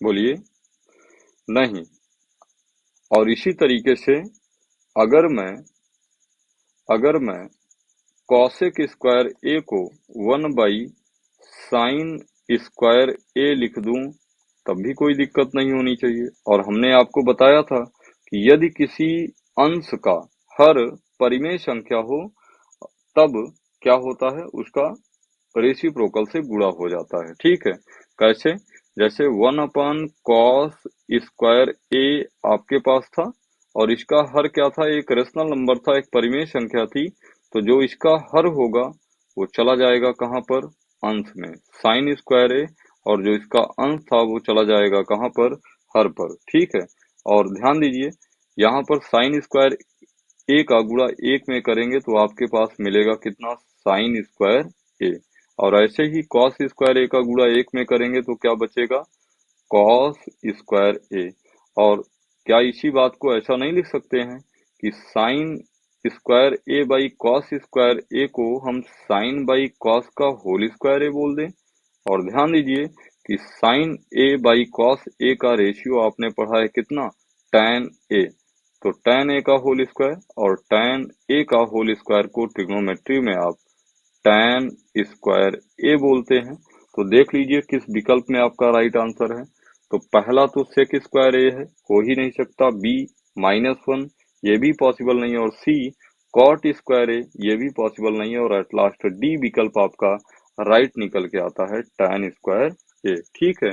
बोलिए नहीं। और इसी तरीके से अगर मैं कॉसेक स्क्वायर ए को 1 बाई साइन स्क्वायर ए लिख दूं तब भी कोई दिक्कत नहीं होनी चाहिए। और हमने आपको बताया था कि यदि किसी अंश का हर परिमेय संख्या हो तब क्या होता है, उसका रेसिप्रोकल से गुणा हो जाता है। ठीक है, कैसे, जैसे 1 अपान कॉस स्क्वायर ए आपके पास था और इसका हर क्या था, एक रेशनल नंबर था, एक परिमेय संख्या थी, तो जो इसका हर होगा वो चला जाएगा कहाँ पर, अंश में, साइन स्क्वायर ए, और जो इसका अंश था वो चला जाएगा कहाँ पर, हर पर। ठीक है, और ध्यान दीजिए यहाँ पर साइन स्क्वायर ए का गुणा 1 में करेंगे तो आपके पास मिलेगा कितना, साइन स्क्वायर ए। और ऐसे ही कॉस स्क्वायर ए का गुणा 1 में करेंगे तो क्या बचेगा, कॉस स्क्वायर ए। और क्या इसी बात को ऐसा नहीं लिख सकते हैं कि sine square A by cos square A को हम साइन बाई कॉस का होल स्क्वायर ए बोल दें। और ध्यान दीजिए कि sine A by cos A का रेशियो आपने पढ़ा है कितना, tan ए। तो tan ए का होल स्क्वायर और tan ए का होल स्क्वायर को ट्रिग्नोमेट्री में आप tan स्क्वायर ए बोलते हैं। तो देख लीजिए किस विकल्प में आपका राइट आंसर है। तो पहला तो सेक स्क्वायर ए है, हो ही नहीं सकता। बी -1, ये भी पॉसिबल नहीं है। और सी कॉट स्क्वायर ए, ये भी पॉसिबल नहीं है। और एट लास्ट डी विकल्प आपका राइट निकल के आता है, tan स्क्वायर ए। ठीक है,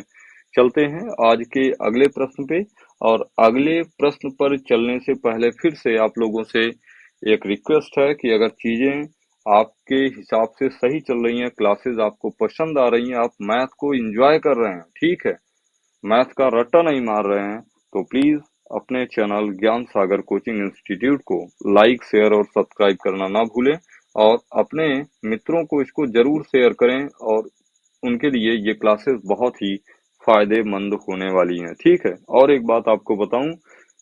चलते हैं आज के अगले प्रश्न पे। और अगले प्रश्न पर चलने से पहले फिर से आप लोगों से एक रिक्वेस्ट है कि अगर चीजें आपके हिसाब से सही चल रही हैं, क्लासेस आपको पसंद आ रही हैं, आप मैथ को एंजॉय कर रहे हैं, ठीक है, मैथ का रट्टा नहीं मार रहे हैं, तो प्लीज अपने चैनल ज्ञान सागर कोचिंग इंस्टीट्यूट को लाइक, शेयर और सब्सक्राइब करना ना भूलें। और अपने मित्रों को इसको जरूर शेयर करें, और उनके लिए ये क्लासेस बहुत ही फायदेमंद होने वाली हैं। ठीक है, और एक बात आपको बताऊं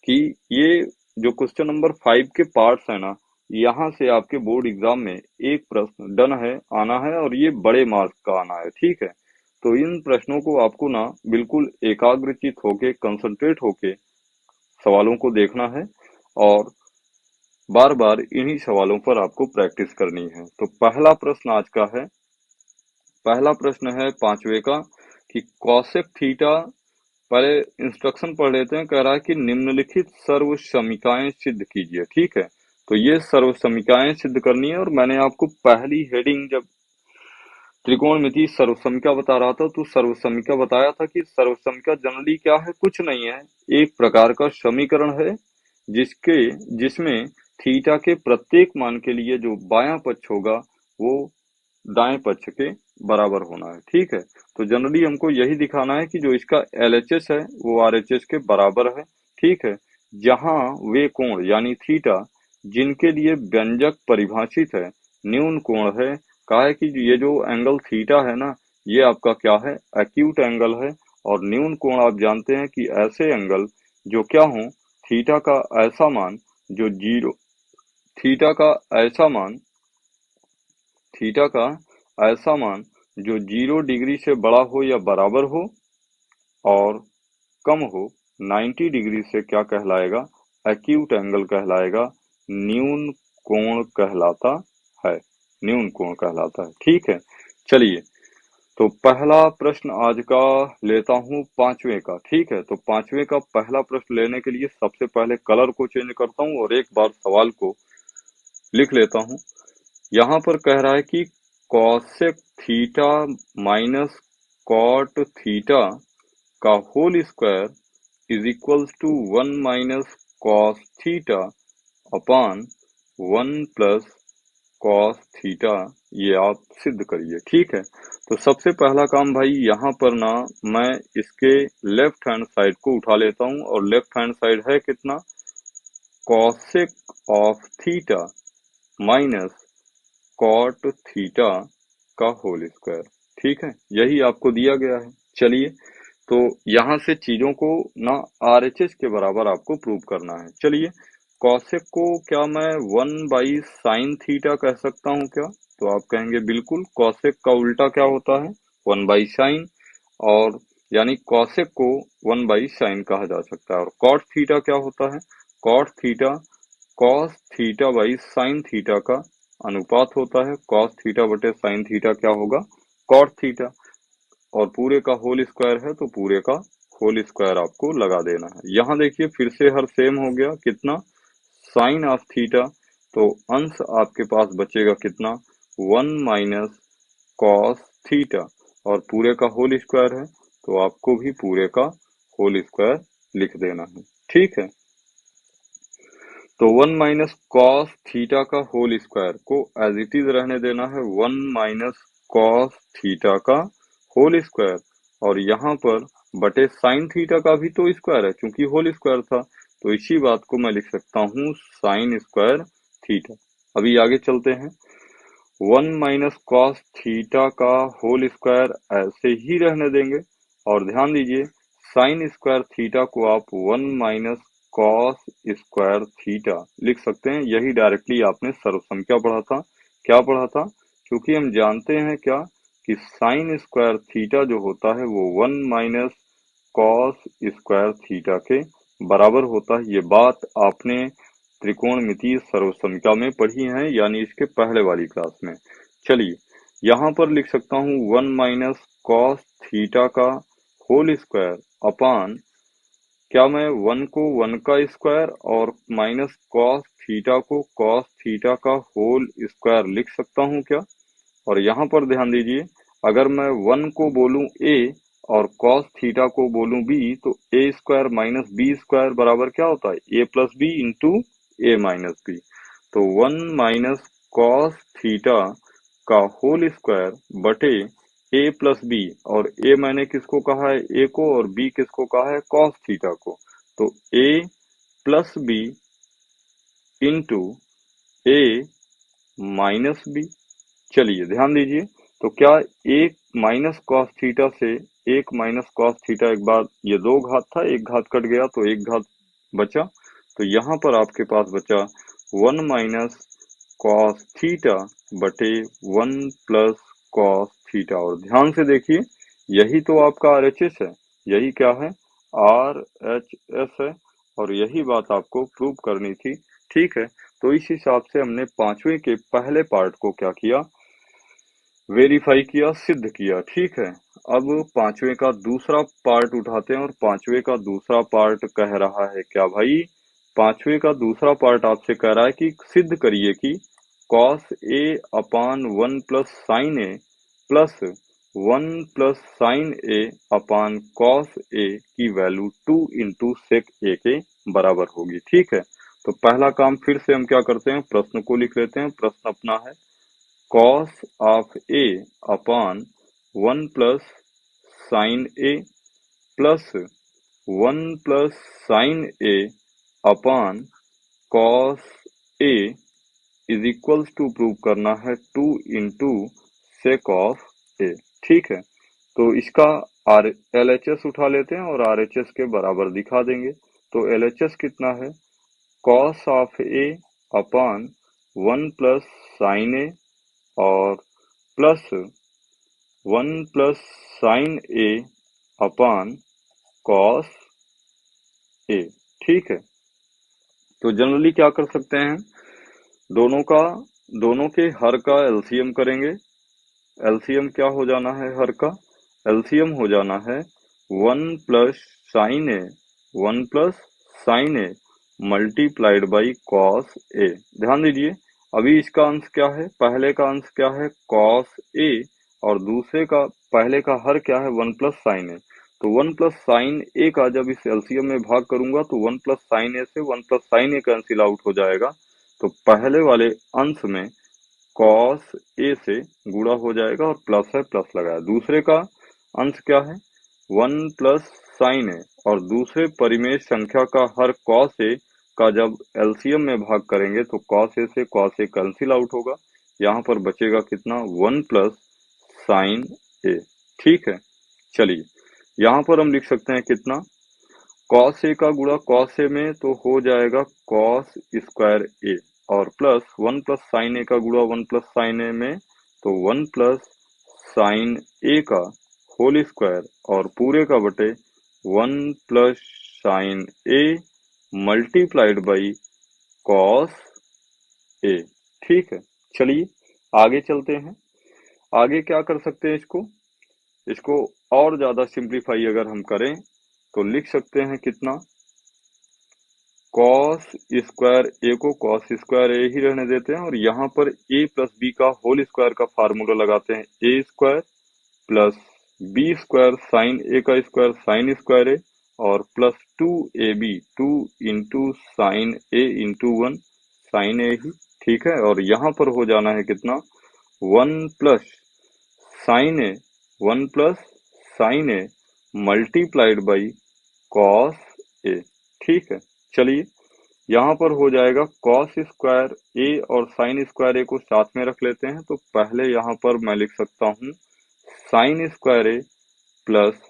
कि ये जो क्वेश्चन नंबर 5 के पार्ट्स है ना, यहाँ से आपके बोर्ड एग्जाम में एक प्रश्न डन है, आना है, और ये बड़े मार्क्स का आना है। ठीक है, तो इन प्रश्नों को आपको ना बिल्कुल एकाग्रचित होके, कंसंट्रेट होके सवालों को देखना है और बार बार इन्हीं सवालों पर आपको प्रैक्टिस करनी है। तो पहला प्रश्न आज का है, पहला प्रश्न है 5वें का कि कॉसेक थीटा पहले इंस्ट्रक्शन पढ़ लेते हैं। कह रहा है कि निम्नलिखित सर्व समीकरण सिद्ध कीजिए। ठीक है, तो ये सर्व समीकरण सिद्ध करनी है। और मैंने आपको पहली हेडिंग जब त्रिकोणमिति सर्वसमीका बता रहा था तो सर्वसमीका बताया था कि सर्वसमीका जनरली क्या है, कुछ नहीं है, एक प्रकार का समीकरण है जिसमें थीटा के प्रत्येक मान के लिए जो बायां पक्ष होगा वो दाएं पक्ष के बराबर होना है। ठीक है, तो जनरली हमको यही दिखाना है कि जो इसका LHS है वो RHS के बराबर है। ठीक है, जहां वे कोण यानी थीटा जिनके लिए व्यंजक परिभाषित है न्यून कोण है। कहा है कि ये जो एंगल थीटा है ना, ये आपका क्या है, एक्यूट एंगल है। और न्यून कोण आप जानते हैं कि ऐसे एंगल जो क्या हो, थीटा का ऐसा मान जो जीरो थीटा का ऐसा मान थीटा का ऐसा मान जो 0 डिग्री से बड़ा हो या बराबर हो और कम हो 90 डिग्री से, क्या कहलाएगा, एक्यूट एंगल कहलाएगा, न्यून कोण कहलाता है, न्यून कोण कहलाता है। ठीक है, चलिए तो पहला प्रश्न आज का लेता हूं पांचवें का। ठीक है, तो पांचवें का पहला प्रश्न लेने के लिए सबसे पहले कलर को चेंज करता हूं और एक बार सवाल को लिख लेता हूं। यहाँ पर कह रहा है कि cosec theta minus cot theta का whole square is equals to 1 minus cos theta upon 1 plus cos theta, ये आप सिद्ध करिए। ठीक है, तो सबसे पहला काम भाई यहाँ पर ना मैं इसके लेफ्ट हैंड साइड को उठा लेता हूँ और लेफ्ट हैंड साइड है कितना, cosec of theta minus cot theta का होल स्क्वायर। ठीक है, यही आपको दिया गया है। चलिए, तो यहाँ से चीजों को ना RHS के बराबर आपको प्रूव करना है। चलिए, कॉसेक को क्या मैं 1/sin थीटा कह सकता हूँ क्या? तो आप कहेंगे बिल्कुल, कॉसेक का उल्टा क्या होता है, 1/sin। और यानी कॉसेक को 1/sin कहा जा सकता है। और कॉट थीटा क्या होता है, cot theta cos theta by sine theta का अनुपात होता है। कॉस थीटा बटे साइन थीटा क्या होगा, कॉट थीटा। और पूरे का होल स्क्वायर है तो पूरे का होल स्क्वायर आपको लगा देना है। यहाँ देखिए फिर से हर सेम हो गया, कितना, साइन ऑफ थीटा। तो अंश आपके पास बचेगा कितना, 1 माइनस कॉस थीटा। और पूरे का होल स्क्वायर है तो आपको भी पूरे का होल स्क्वायर लिख देना है। ठीक है, तो 1 माइनस कॉस थीटा का होल स्क्वायर को एज इट इज रहने देना है, 1 माइनस कॉस थीटा का होल स्क्वायर। और यहाँ पर बटे साइन थीटा का भी तो स्क्वायर है क्योंकि होल स्क्वायर था, तो इसी बात को मैं लिख सकता हूँ साइन स्क्वायर थीटा। अभी आगे चलते हैं, 1 माइनस कॉस थीटा का होल स्क्वायर ऐसे ही रहने देंगे। और ध्यान दीजिए, साइन स्क्वायर थीटा को आप 1 माइनस कॉस स्क्वायर थीटा लिख सकते हैं। यही डायरेक्टली आपने सर्वसंख्या पढ़ा था। क्या पढ़ा था, क्योंकि हम जानते हैं क्या कि साइन स्क्वायर थीटा जो होता है वो 1 माइनस कॉस स्क्वायर थीटा के बराबर होता है। ये बात आपने त्रिकोणमितीय सर्वसमीका में पढ़ी है, यानी इसके पहले वाली क्लास में। चलिए, यहाँ पर लिख सकता हूँ 1 माइनस कॉस थीटा का होल स्क्वायर अपान, क्या मैं 1 को 1 का स्क्वायर और माइनस कॉस थीटा को कॉस थीटा का होल स्क्वायर लिख सकता हूँ क्या? और यहाँ पर ध्यान दीजिए, अगर मैं 1 को बोलूं a और cos थीटा को बोलूं b, तो a square minus B square बराबर क्या होता है, a plus B into A minus B. तो 1 माइनस कॉस थीटा का होल स्क्वायर बटे a प्लस बी, और a मैंने किसको कहा है, a को, और b किसको कहा है, cos थीटा को। तो a plus B into a minus B. चलिए ध्यान दीजिए, तो क्या एक माइनस कॉस थीटा से एक माइनस कॉस थीटा, एक बार ये दो घात था, एक घात कट गया तो एक घात बचा। तो यहाँ पर आपके पास बचा 1 माइनस कॉस थीटा बटे 1 प्लस कॉस थीटा। और ध्यान से देखिए, यही तो आपका RHS है, यही क्या है, RHS है। और यही बात आपको प्रूव करनी थी। ठीक है, तो इस हिसाब से हमने पांचवें के पहले पार्ट को क्या किया, वेरीफाई किया, सिद्ध किया। ठीक है, अब पांचवे का दूसरा पार्ट उठाते हैं और पांचवे का दूसरा पार्ट कह रहा है क्या भाई? पांचवे का दूसरा पार्ट आपसे कह रहा है कि सिद्ध करिए कि cos a upon 1 plus sine A plus 1 plus sine A upon cos a की वैल्यू 2 इंटू सेक a के बराबर होगी। ठीक है, तो पहला काम फिर से हम क्या करते हैं, प्रश्न को लिख लेते हैं। प्रश्न अपना है cos of a upon 1 plus sine A plus 1 plus sine A upon cos A is equals to prove करना है 2 इंटू सेक ऑफ ए। ठीक है, तो इसका आर एल एच एस उठा लेते हैं और आर एच एस के बराबर दिखा देंगे। तो एल एच एस कितना है, cos of A upon 1 plus sine A और plus 1 plus sine A upon cos A. ठीक है, तो जनरली क्या कर सकते हैं, दोनों के हर का एलसीएम करेंगे। एलसीएम क्या हो जाना है, हर का एलसीएम हो जाना है 1 plus sine A 1 plus sine A multiplied by cos A. ध्यान दीजिए, अभी इसका अंश क्या है, पहले का अंश क्या है कॉस ए और दूसरे का पहले का हर क्या है 1 प्लस साइन ए। तो 1 प्लस साइन ए का जब इस एलसीएम में भाग करूंगा तो 1 प्लस साइन ए से 1 प्लस साइन ए कैंसिल आउट हो जाएगा। तो पहले वाले अंश में कॉस ए से गुणा हो जाएगा और प्लस है प्लस लगाया। दूसरे का अंश क्या है 1 प्लस साइन ए और दूसरे परिमेय संख्या का हर कॉस ए का जब एलसीएम में भाग करेंगे तो कॉस ए से कॉस ए कैंसिल आउट होगा। यहाँ पर बचेगा कितना 1 प्लस साइन ए। ठीक है, चलिए यहाँ पर हम लिख सकते हैं कितना, कॉस ए का गुणा कॉस ए में तो हो जाएगा कॉस स्क्वायर ए और प्लस 1 प्लस साइन ए का गुणा 1 प्लस साइन ए में तो 1 प्लस साइन ए का होल स्क्वायर और पूरे का बटे 1 plus sine A multiplied by cos A. ठीक है, चलिए आगे चलते हैं। आगे क्या कर सकते हैं, इसको और ज्यादा सिंप्लीफाई अगर हम करें तो लिख सकते हैं कितना, कॉस स्क्वायर ए को कॉस स्क्वायर ए ही रहने देते हैं और यहाँ पर ए प्लस बी का होल स्क्वायर का फार्मूला लगाते हैं, A square plus B square sine A का स्क्वायर साइन स्क्वायर ए और plus 2ab 2 into sine A into 1 sine A ही। ठीक है, और यहाँ पर हो जाना है कितना 1 plus sine A 1 plus sine A multiplied by cos A. ठीक है, चलिए यहाँ पर हो जाएगा कॉस स्क्वायर ए और साइन स्क्वायर ए को साथ में रख लेते हैं। तो पहले यहाँ पर मैं लिख सकता हूँ साइन स्क्वायर ए प्लस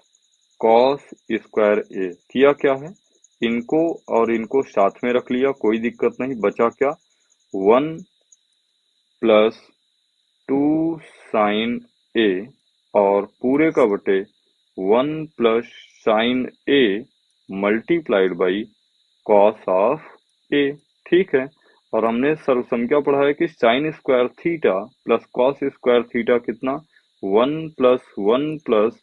कॉस स्क्वायर ए। किया क्या है, इनको और इनको साथ में रख लिया, कोई दिक्कत नहीं, बचा क्या 1 प्लस 2 साइन ए और पूरे का बटे 1 plus sine A multiplied by cos of A. ठीक है, और हमने सर्वसंख्या पढ़ा है कि sine square theta plus cos square theta कितना 1 plus 1 plus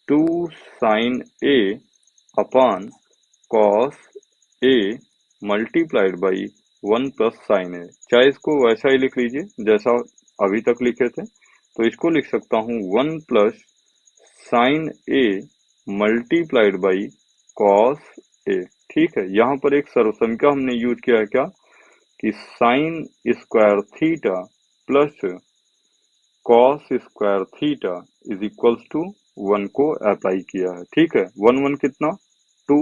2 sine A upon cos A multiplied by 1 plus sine A. चाहे इसको वैसा ही लिख लीजिए जैसा अभी तक लिखे थे, तो इसको लिख सकता हूँ 1 plus sine A multiplied by cos A. ठीक है, यहाँ पर एक सर्वसंख्या हमने यूज किया है क्या, कि sine square theta plus cos square theta is equals to 1 को अप्लाई किया है। ठीक है, 1 1 कितना 2,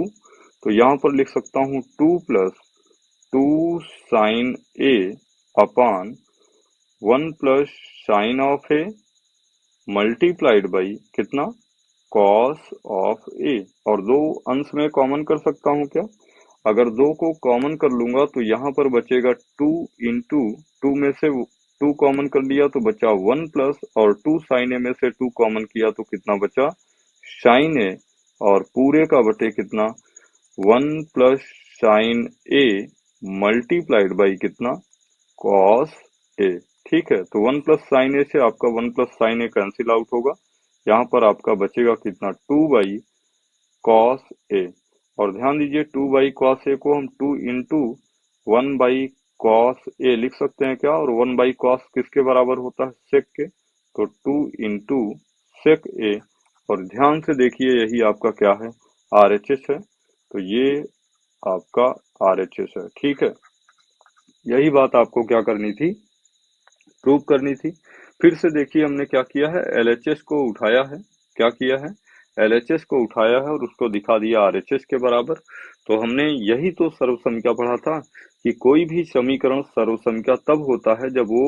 तो यहाँ पर लिख सकता हूँ 2 plus 2 sine A upon 1 plus sine of A multiplied by कितना कॉस ऑफ ए। और दो अंश में कॉमन कर सकता हूँ क्या, अगर 2 को कॉमन कर लूंगा तो यहाँ पर बचेगा 2 इंटू 2 में से 2 कॉमन कर लिया तो बचा 1 प्लस और 2 साइन ए में से 2 कॉमन किया तो कितना बचा साइन ए और पूरे का बटे कितना 1 plus sine A multiplied by कितना कॉस ए। ठीक है, तो 1 प्लस साइन ए से आपका 1 प्लस साइन ए कैंसिल आउट होगा, यहाँ पर आपका बचेगा कितना, 2/cos A। और ध्यान दीजिए 2/cos A को हम 2 इंटू 1/cos A लिख सकते हैं क्या, और 1/cos किसके बराबर होता है, sec के, तो 2 इंटू sec A। और ध्यान से देखिए यही आपका क्या है, RHS है, तो ये आपका RHS है। ठीक है, यही बात आपको क्या करनी थी, प्रूव करनी थी। फिर से देखिए हमने क्या किया है, LHS को उठाया है, क्या किया है, LHS को उठाया है और उसको दिखा दिया RHS के बराबर। तो हमने यही तो सर्वसंख्या पढ़ा था कि कोई भी समीकरण सर्वसंख्या तब होता है जब वो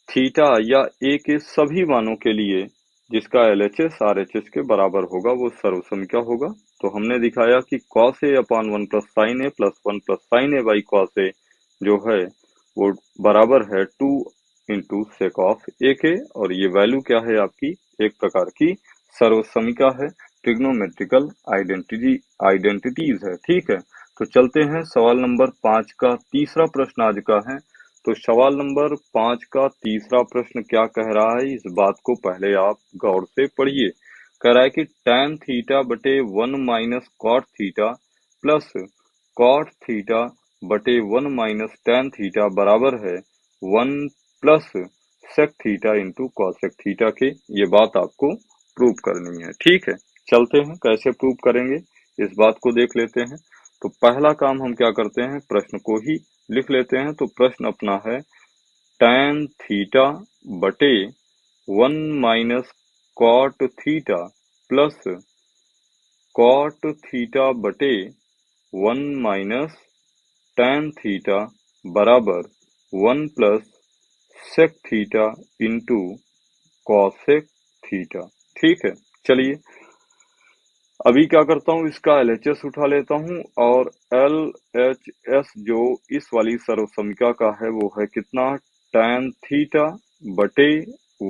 थीटा या ए के सभी मानों के लिए जिसका LHS RHS के बराबर होगा वो सर्वसंख्या होगा। तो हमने दिखाया कि cos A upon 1 plus sine A plus 1 plus sine A by cos A जो है वो बराबर है 2 इंटू सेक ऑफ ए के, और ये वैल्यू क्या है आपकी, एक प्रकार की सर्वसंख्या है, ट्रिग्नोमेट्रिकल आइडेंटिटीज है। ठीक है, तो चलते हैं सवाल नंबर 5 का तीसरा प्रश्न आज का है। तो सवाल नंबर 5 का तीसरा प्रश्न क्या कह रहा है, इस बात को पहले आप गौर से पढ़िए। कह रहा है कि tan थीटा बटे 1 minus cot theta plus cot theta बटे 1 माइनस tan थीटा बराबर है 1 plus sec theta into cosec theta के। ये बात आपको प्रूव करनी है। ठीक है, चलते हैं कैसे प्रूव करेंगे इस बात को देख लेते हैं। तो पहला काम हम क्या करते हैं, प्रश्न को ही लिख लेते हैं। तो प्रश्न अपना है tan थीटा बटे 1 minus cot theta plus cot theta बटे 1 माइनस tan थीटा बराबर 1 plus sec theta into cosec theta. ठीक है, चलिए अभी क्या करता हूँ, इसका LHS उठा लेता हूँ, और LHS जो इस वाली सर्वसंख्या का है वो है कितना, tan थीटा बटे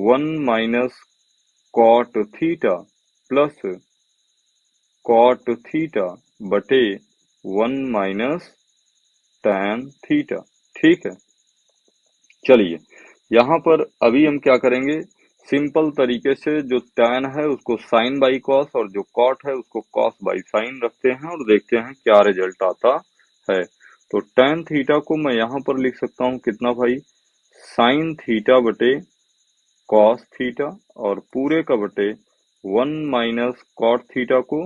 1 minus cot theta plus cot theta बटे 1 माइनस tan थीटा। ठीक है, चलिए यहाँ पर अभी हम क्या करेंगे, सिंपल तरीके से जो tan है उसको sin बाई cos और जो cot है उसको cos बाई sin रखते हैं और देखते हैं क्या रिजल्ट आता है। तो tan थीटा को मैं यहाँ पर लिख सकता हूँ कितना भाई, sin थीटा बटे cos थीटा, और पूरे का बटे 1 माइनस cot थीटा को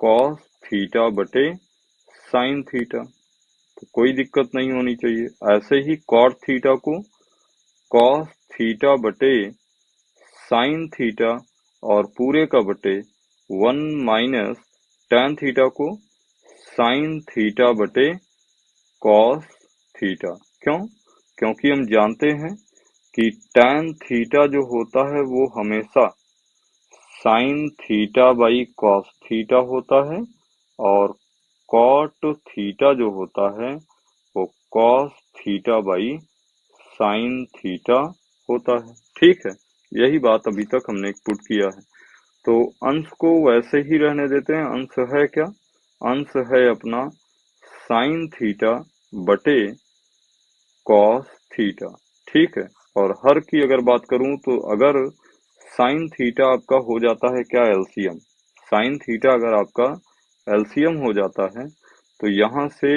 cos थीटा बटे sin थीटा। तो कोई दिक्कत नहीं होनी चाहिए। ऐसे ही cot थीटा को cos थीटा बटे साइन थीटा, और पूरे का बटे 1 माइनस tan थीटा को साइन थीटा बटे cos थीटा। क्यों, क्योंकि हम जानते हैं कि tan थीटा जो होता है वो हमेशा sine theta by cos theta होता है, और cot थीटा जो होता है वो cos theta by sine theta होता है। ठीक है, यही बात अभी तक हमने पुट किया है। तो अंश को वैसे ही रहने देते हैं। अंश है क्या, अंश है अपना साइन थीटा बटे कॉस थीटा। ठीक है, और हर की अगर बात करूं तो अगर साइन थीटा आपका हो जाता है क्या, एलसीएम, साइन थीटा अगर आपका एलसीएम हो जाता है तो यहाँ से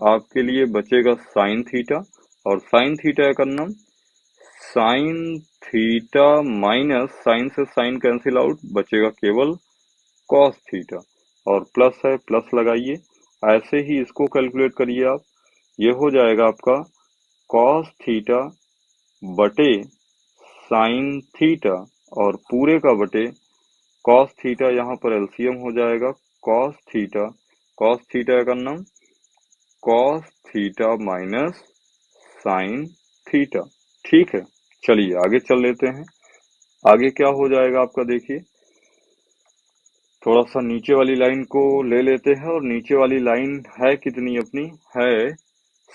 आपके लिए बचेगा साइन थीटा, और साइन थीटा का नाम साइन थीटा माइनस साइन से साइन कैंसिल आउट, बचेगा केवल कॉस थीटा, और प्लस है प्लस लगाइए। ऐसे ही इसको कैलकुलेट करिए आप, ये हो जाएगा आपका कॉस थीटा बटे साइन थीटा, और पूरे का बटे कॉस थीटा, यहाँ पर एलसीएम हो जाएगा कॉस थीटा का नाम cos theta minus sine theta. ठीक है, चलिए आगे चल लेते हैं। आगे क्या हो जाएगा आपका, देखिए थोड़ा सा नीचे वाली लाइन को ले लेते हैं, और नीचे वाली लाइन है कितनी अपनी, है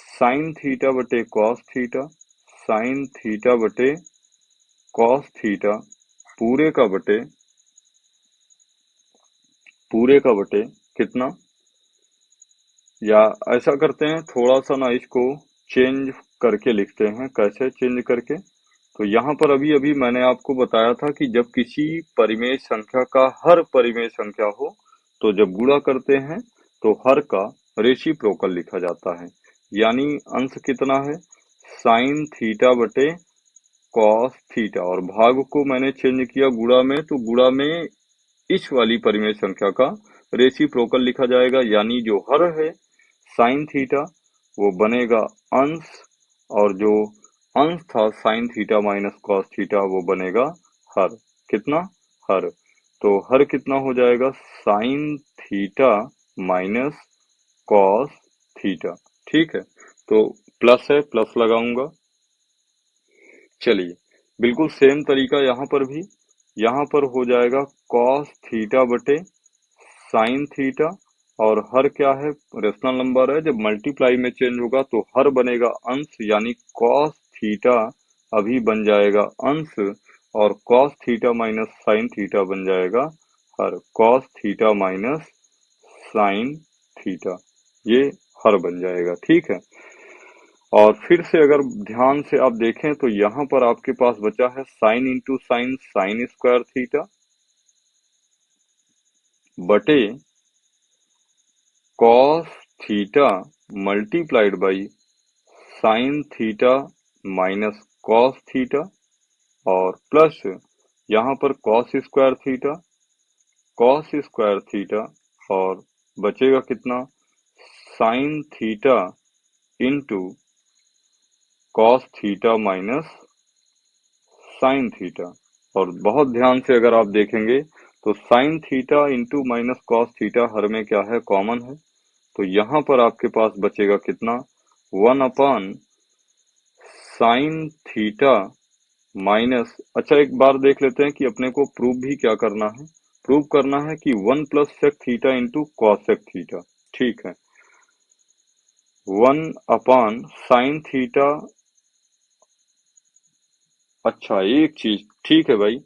साइन थीटा बटे कॉस थीटा, साइन थीटा बटे कॉस थीटा, पूरे का बटे कितना, या ऐसा करते हैं थोड़ा सा ना इसको चेंज करके लिखते हैं। कैसे चेंज करके, तो यहाँ पर अभी अभी मैंने आपको बताया था कि जब किसी परिमेय संख्या का हर परिमेय संख्या हो तो जब गुणा करते हैं तो हर का रेसिप्रोकल लिखा जाता है। यानी अंश कितना है, साइन थीटा बटे कॉस थीटा, और भाग को मैंने चेंज किया गुणा में, तो गुणा में इस वाली परिमेय संख्या का रेसिप्रोकल लिखा जाएगा। यानी जो हर है साइन थीटा वो बनेगा अंश, और जो अंश था sign theta minus cos theta वो बनेगा हर। कितना, हर। तो हर कितना हो जाएगा, sign theta minus cos theta. ठीक है, तो प्लस है, प्लस लगाऊंगा। चलिए, बिल्कुल सेम तरीका यहाँ पर भी, यहाँ पर हो जाएगा कॉस थीटा बटे साइन थीटा, और हर क्या है, रेशनल नंबर है, जब मल्टीप्लाई में चेंज होगा तो हर बनेगा अंश, यानी कॉस थीटा अभी बन जाएगा अंश, और cos theta minus sine theta बन जाएगा हर। Cos theta minus sine theta, ये हर बन जाएगा। ठीक है, और फिर से अगर ध्यान से आप देखें तो यहाँ पर आपके पास बचा है sine into sine, sine square theta बटे cos theta multiplied by sine theta minus cos theta, और प्लस यहाँ पर कॉस स्क्वायर थीटा, और बचेगा कितना, sine theta into cos theta minus sine theta. और बहुत ध्यान से अगर आप देखेंगे तो sine theta into minus cos theta हर में क्या है, कॉमन है। तो यहाँ पर आपके पास बचेगा कितना, 1 साइन थीटा माइनस, अच्छा एक बार देख लेते हैं कि अपने को प्रूव भी क्या करना है। प्रूव करना है कि 1 plus sec theta into cosec theta. ठीक है, 1/साइन थीटा। अच्छा एक चीज, ठीक है भाई,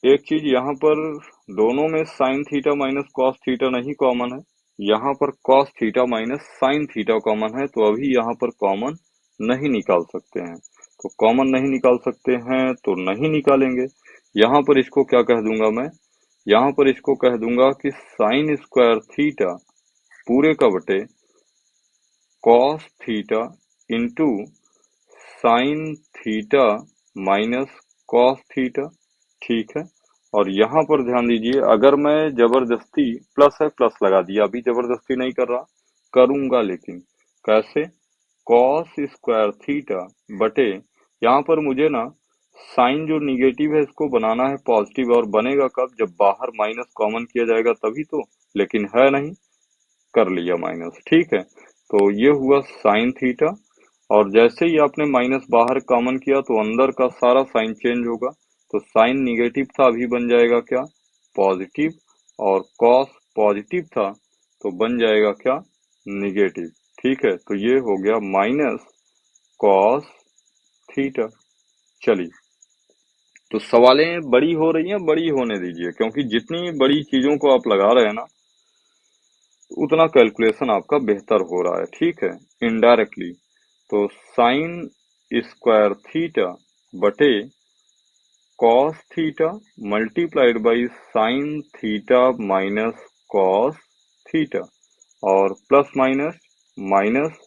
एक चीज यहाँ पर दोनों में sign theta minus cos theta नहीं कॉमन है, यहाँ पर cos theta minus sine theta common है, तो अभी यहाँ पर कॉमन नहीं निकाल सकते हैं। तो कॉमन नहीं निकाल सकते हैं तो नहीं निकालेंगे। यहाँ पर इसको क्या कह दूंगा मैं, यहाँ पर इसको कह दूंगा कि साइन स्क्वायर थीटा पूरे का बटे cos theta into sine theta minus cos theta. ठीक है, और यहाँ पर ध्यान दीजिए, अगर मैं जबरदस्ती, प्लस है प्लस लगा दिया, अभी जबरदस्ती नहीं कर रहा, करूंगा लेकिन कैसे, कॉस स्क्वायर थीटा बटे, यहाँ पर मुझे ना साइन जो निगेटिव है इसको बनाना है पॉजिटिव, और बनेगा कब, जब बाहर माइनस कॉमन किया जाएगा तभी तो, लेकिन है नहीं, कर लिया माइनस। ठीक है, तो ये हुआ साइन थीटा, और जैसे ही आपने माइनस बाहर कॉमन किया तो अंदर का सारा साइन चेंज होगा, तो साइन निगेटिव था अभी बन जाएगा क्या, पॉजिटिव, और कॉस पॉजिटिव था तो बन जाएगा क्या, निगेटिव। ठीक है, तो ये हो गया माइनस कॉस थीटा। चलिए, तो सवालें बड़ी हो रही हैं, बड़ी होने दीजिए, क्योंकि जितनी बड़ी चीजों को आप लगा रहे हैं ना उतना कैलकुलेशन आपका बेहतर हो रहा है। ठीक है, इनडायरेक्टली, तो साइन स्क्वायर थीटा बटे cos theta multiplied by sine theta minus cos theta, और plus minus minus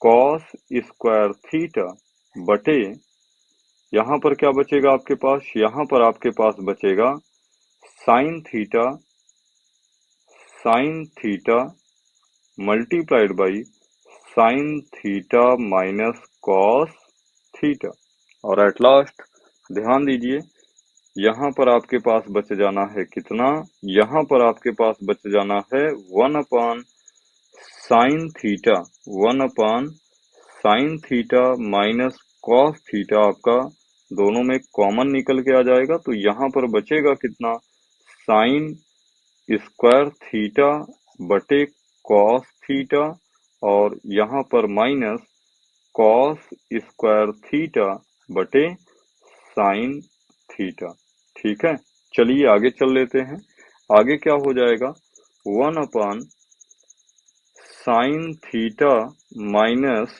cos square theta बटे, यहाँ पर क्या बचेगा आपके पास, यहाँ पर आपके पास बचेगा sine theta multiplied by sine theta minus cos theta, और एट लास्ट ध्यान दीजिए, यहाँ पर आपके पास बच जाना है कितना, यहाँ पर आपके पास बच जाना है 1/साइन थीटा माइनस कॉस थीटा, आपका दोनों में कॉमन निकल के आ जाएगा, तो यहाँ पर बचेगा कितना, साइन स्क्वायर थीटा बटे कॉस थीटा, और यहाँ पर माइनस कॉस स्क्वायर थीटा बटे साइन थीटा। ठीक है, चलिए आगे चल लेते हैं। आगे क्या हो जाएगा, 1/साइन थीटा माइनस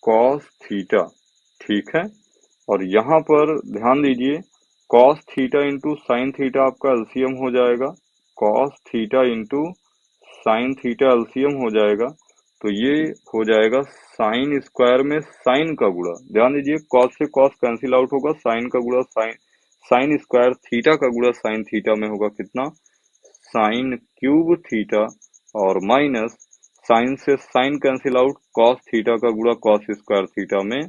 कॉस थीटा। ठीक है, और यहाँ पर ध्यान दीजिए cos theta into sine theta आपका एलसीएम हो जाएगा, cos theta into sine theta LCM हो जाएगा, तो ये हो जाएगा साइन स्क्वायर में साइन का गुणा। ध्यान दीजिए कॉस से कॉस कैंसिल आउट होगा, साइन का गुणा साइन, साइन स्क्वायर थीटा का गुणा साइन थीटा में होगा कितना, साइन क्यूब थीटा, और माइनस साइन से sine cancel out, cos theta का गुणा कॉस स्क्वायर थीटा में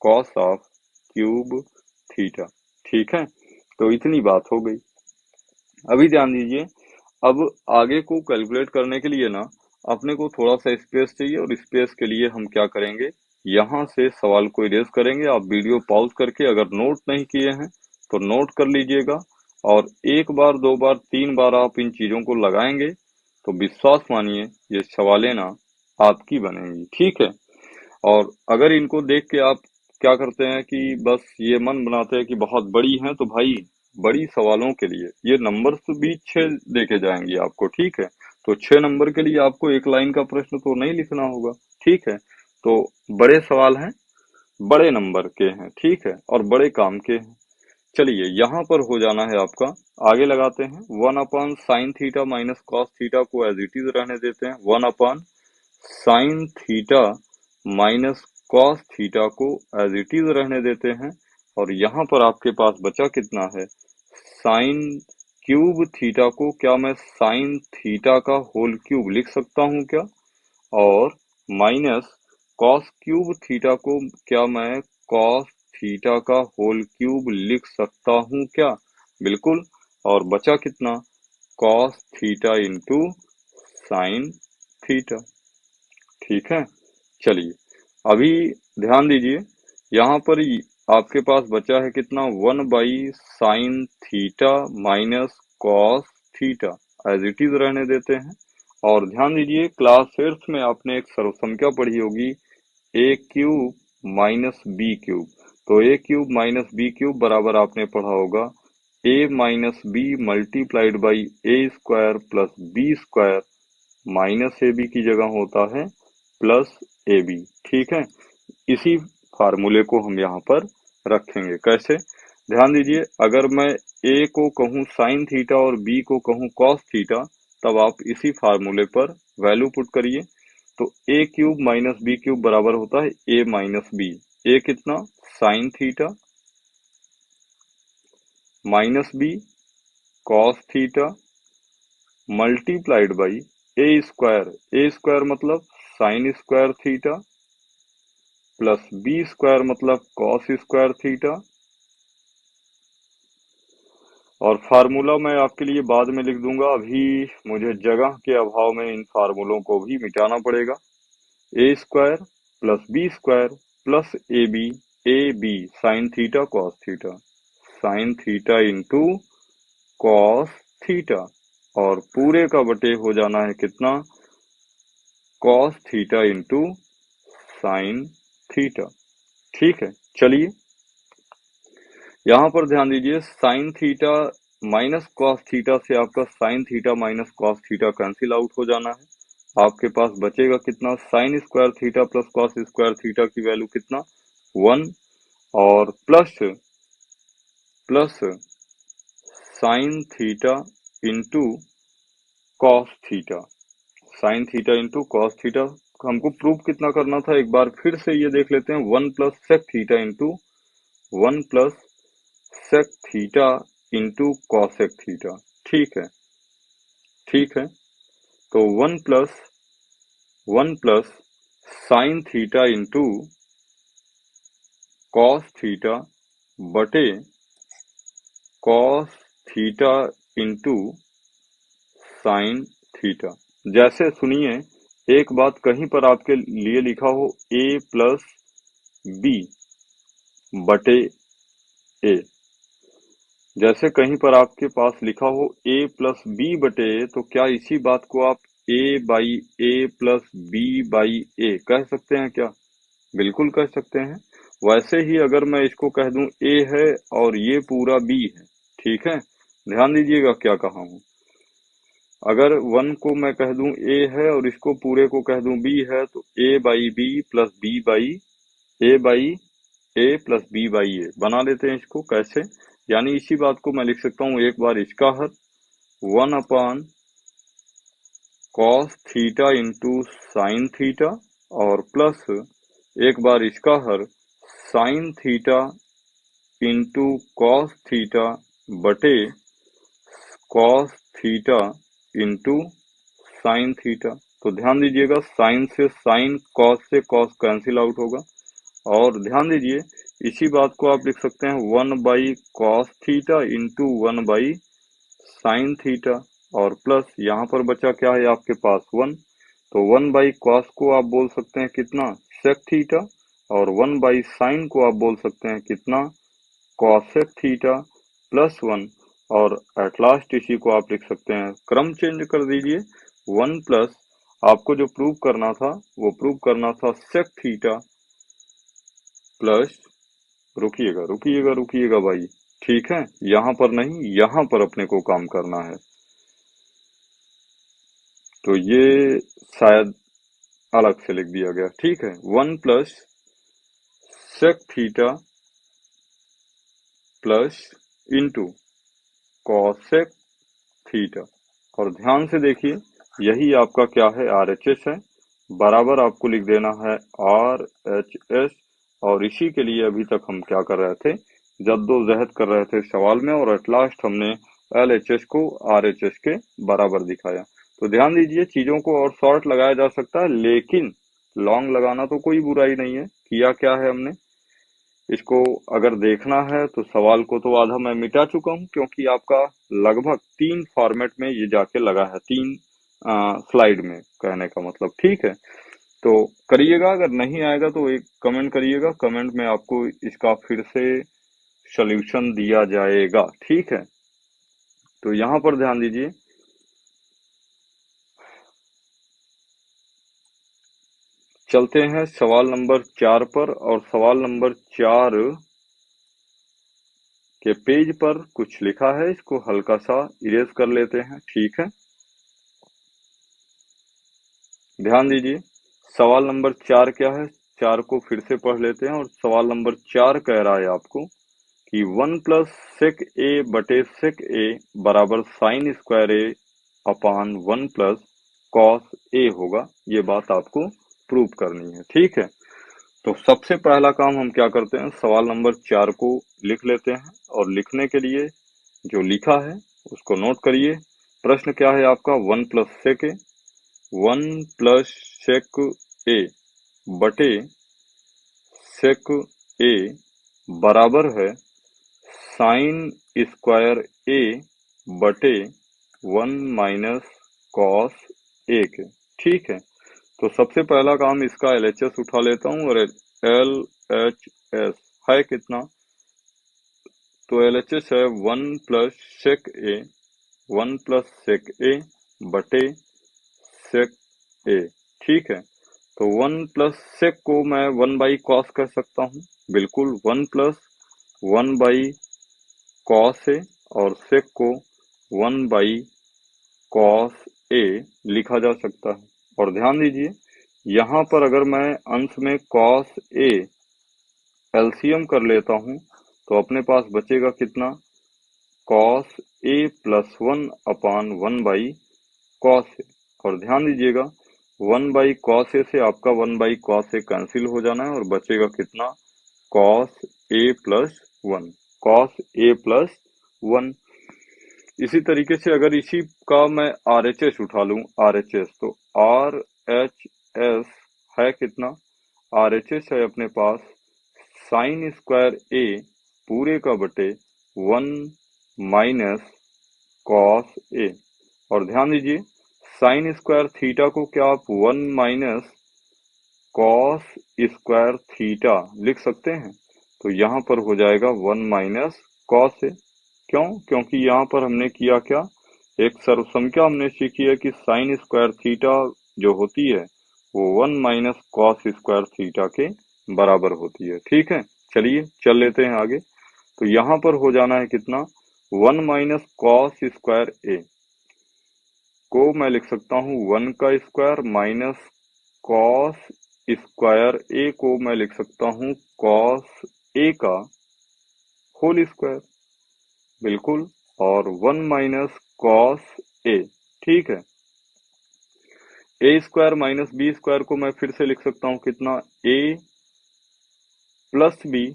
कॉस ऑफ क्यूब थीटा। ठीक है, तो इतनी बात हो गई। अभी ध्यान दीजिए, अब आगे को कैलकुलेट करने के लिए ना अपने को थोड़ा सा स्पेस चाहिए, और स्पेस के लिए हम क्या करेंगे, यहाँ से सवाल को इरेज करेंगे। आप वीडियो पॉज करके अगर नोट नहीं किए हैं तो नोट कर लीजिएगा, और एक बार दो बार तीन बार आप इन चीजों को लगाएंगे तो विश्वास मानिए ये सवालें ना आपकी बनेंगी। ठीक है, और अगर इनको देख के आप क्या करते हैं कि बस ये मन बनाते हैं कि बहुत बड़ी हैं, तो भाई बड़ी सवालों के लिए ये नंबर्स भी 6 देके जाएंगी आपको। ठीक है, तो 6 नंबर के लिए आपको एक लाइन का प्रश्न तो नहीं लिखना होगा। ठीक है, तो बड़े सवाल हैं, बड़े नंबर के हैं, ठीक है, और बड़े काम के हैं। चलिए यहाँ पर हो जाना है आपका, आगे लगाते हैं, 1 sine theta minus cos theta को एज इट इज रहने देते हैं, 1 sine theta minus cos theta को एज इट इज रहने देते हैं, और यहाँ पर आपके पास बचा कितना है, साइन क्यूब थीटा को क्या मैं साइन थीटा का होल क्यूब लिख सकता हूँ क्या, और माइनस कॉस क्यूब थीटा को क्या मैं कॉस थीटा का होल क्यूब लिख सकता हूँ क्या, बिल्कुल। और बचा कितना, cos theta into sine theta. ठीक है, चलिए अभी ध्यान दीजिए, यहाँ पर आपके पास बचा है कितना, 1/साइन theta minus cos theta as it is रहने देते हैं। और ध्यान दीजिए क्लास 8th में आपने एक सर्वसंख्या पढ़ी होगी, A cube minus B cube. तो A cube minus B cube बराबर आपने पढ़ा होगा A minus B multiplied by A square plus B square, minus A B की जगह होता है प्लस ए बी। ठीक है, इसी फार्मूले को हम यहाँ पर रखेंगे। कैसे, ध्यान दीजिए, अगर मैं ए को कहूँ साइन थीटा और बी को कहूँ कॉस थीटा, तब आप इसी फार्मूले पर वैल्यू पुट करिए। तो A cube minus B cube बराबर होता है ए माइनस बी। ए कितना, sine theta, minus B cos theta, multiplied by A square, A square मतलब sine square theta, plus B square मतलब कॉस स्क्वायर थीटा। और formula मैं आपके लिए बाद में लिख दूंगा, अभी मुझे जगह के अभाव में इन फार्मूलों को भी मिटाना पड़ेगा। A square plus B square plus A B sine theta cos theta, sine theta into cos theta, और पूरे का बटे हो जाना है कितना, cos theta into sine theta. ठीक है, चलिए यहाँ पर ध्यान दीजिए, sine theta minus cos theta से आपका sine theta minus cos theta cancel out हो जाना है। आपके पास बचेगा कितना, sine square theta plus cos square theta की वैल्यू कितना, 1, और plus plus sine theta into cos theta, sine theta into cos theta. हमको प्रूफ कितना करना था, एक बार फिर से ये देख लेते हैं, 1 plus sec theta into 1 plus sec theta into cosec theta. ठीक है, ठीक है, तो 1 plus sine theta into cos theta बटे cos theta into sine theta. जैसे सुनिए, एक बात कहीं पर आपके लिए लिखा हो a प्लस बी बटे ए, जैसे कहीं पर आपके पास लिखा हो a प्लस बी बटे ए, तो क्या इसी बात को आप a by A plus B by A कह सकते हैं क्या, बिल्कुल कह सकते हैं। वैसे ही अगर मैं इसको कह दूं a है और ये पूरा b है, ठीक है, ध्यान दीजिएगा क्या कहा हूं, अगर 1 को मैं कह दूं a है और इसको पूरे को कह दूं b है, तो a by B plus b by A by A plus B by A बना लेते हैं इसको। कैसे? यानी इसी बात को मैं लिख सकता हूँ एक बार इसका हर 1 cos theta into sine theta और प्लस एक बार इसका हर sine theta into cos theta बटे cos theta into sine theta. तो ध्यान दीजिएगा, साइन से साइन, कॉस से कॉस कैंसिल आउट होगा। और ध्यान दीजिए इसी बात को आप लिख सकते हैं 1 cos theta into 1 sine theta और प्लस यहाँ पर बचा क्या है आपके पास 1। तो 1 कॉस को आप बोल सकते हैं कितना, सेक थीटा, और 1 साइन को आप बोल सकते हैं कितना, कॉसेक थीटा प्लस 1। और एट लास्ट इसी को आप लिख सकते हैं, क्रम चेंज कर दीजिए, 1 प्लस आपको जो प्रूव करना था वो प्रूव करना था सेक थीटा प्लस, रुकिएगा रुकिएगा रुकिएगा भाई, ठीक है, यहाँ पर नहीं, यहाँ पर अपने को काम करना है। तो ये शायद अलग से लिख दिया गया, ठीक है। 1 plus sec theta plus into cosec theta. और ध्यान से देखिए यही आपका क्या है, आरएचएस है, बराबर आपको लिख देना है आरएचएस। और इसी के लिए अभी तक हम क्या कर रहे थे, जद्दोजहद कर रहे थे सवाल में, और एट लास्ट हमने एलएचएस को आरएचएस के बराबर दिखाया। तो ध्यान दीजिए चीजों को और शॉर्ट लगाया जा सकता है, लेकिन लॉन्ग लगाना तो कोई बुराई नहीं है। किया क्या है हमने, इसको अगर देखना है तो सवाल को तो आधा मैं मिटा चुका हूं, क्योंकि आपका लगभग 3 फॉर्मेट में ये जाके लगा है, 3 स्लाइड में, कहने का मतलब, ठीक है। तो करिएगा, अगर नहीं आएगा तो एक कमेंट करिएगा, कमेंट में आपको इसका फिर से सॉल्यूशन दिया जाएगा, ठीक है। तो यहाँ पर ध्यान दीजिए, चलते हैं सवाल नंबर 4 पर। और सवाल नंबर 4 के पेज पर कुछ लिखा है, इसको हल्का सा इरेज कर लेते हैं, ठीक है। ध्यान दीजिए सवाल नंबर 4 क्या है, 4 को फिर से पढ़ लेते हैं। और सवाल नंबर 4 कह रहा है आपको कि 1 प्लस सेक ए बटे सेक ए बराबर sign square A upon 1 plus cos A होगा। ये बात आपको प्रूव करनी है, ठीक है। तो सबसे पहला काम हम क्या करते हैं, सवाल नंबर 4 को लिख लेते हैं। और लिखने के लिए जो लिखा है उसको नोट करिए। प्रश्न क्या है आपका, 1 प्लस सेक ए, 1 प्लस सेक ए बटे सेक ए बराबर है साइन स्क्वायर ए बटे 1 माइनस कॉस ए के, ठीक है। तो सबसे पहला काम इसका एलएचएस उठा लेता हूं, और एलएचएस है कितना, तो एलएचएस है 1 प्लस सेक ए, 1 प्लस सेक ए बटे सेक ए, ठीक है। तो 1 प्लस सेक को मैं 1/कॉस कह सकता हूँ, बिल्कुल 1 प्लस 1/कॉस ए, और सेक को 1/कॉस ए लिखा जा सकता है। और ध्यान दीजिए यहाँ पर अगर मैं अंश में कॉस ए एलसीएम कर लेता हूँ तो अपने पास बचेगा कितना, कॉस ए प्लस 1 अपान 1/कॉस ए। और ध्यान दीजिएगा 1/कॉस ए से आपका 1/कॉस ए कैंसिल हो जाना है, और बचेगा कितना, cos A plus 1, cos A plus 1। इसी तरीके से अगर इसी का मैं आरएचएस उठा लूं, आरएचएस, तो आरएचएस है कितना, आरएचएस है अपने पास साइन स्क्वायर ए पूरे का बटे 1 माइनस कॉस ए। और ध्यान दीजिए साइन स्क्वायर थीटा को क्या आप 1 माइनस कॉस स्क्वायर थीटा लिख सकते हैं। तो यहाँ पर हो जाएगा 1 माइनस कॉस ए। क्यों, क्योंकि यहाँ पर हमने किया क्या, एक सर्वसंख्या हमने सीखी है कि साइन स्क्वायर थीटा जो होती है वो 1 माइनस कॉस स्क्वायर थीटा के बराबर होती है, ठीक है। चलिए चल लेते हैं आगे। तो यहाँ पर हो जाना है कितना, 1 माइनस कॉस स्क्वायर ए को मैं लिख सकता हूँ 1 का square, minus cos square A को मैं लिख सकता हूँ कॉस ए का होल स्क्वायर, बिल्कुल, और 1 माइनस कॉस ए, ठीक है। A square minus B square को मैं फिर से लिख सकता हूं कितना, ए प्लस बी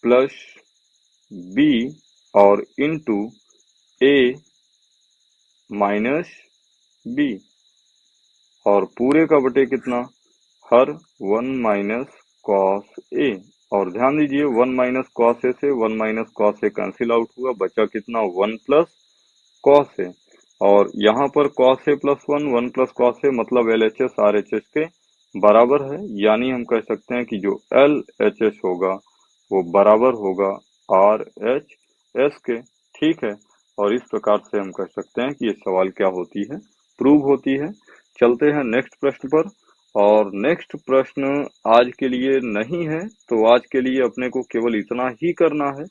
प्लस बी और इंटू ए माइनस बी, और पूरे का बटे कितना, हर 1 माइनस कॉस ए। और ध्यान दीजिए 1 माइनस कॉस ए से 1 minus cos A cancel out हुआ, बचा कितना, 1 प्लस कॉस ए। और यहाँ पर cos A plus 1, 1 plus cos A, मतलब LHS RHS के बराबर है, यानी हम कह सकते हैं कि जो LHS होगा वो बराबर होगा RHS के, ठीक है। और इस प्रकार से हम कह सकते हैं कि ये सवाल क्या होती है, प्रूव होती है। चलते हैं नेक्स्ट प्रश्न पर, और नेक्स्ट प्रश्न आज के लिए नहीं है, तो आज के लिए अपने को केवल इतना ही करना है,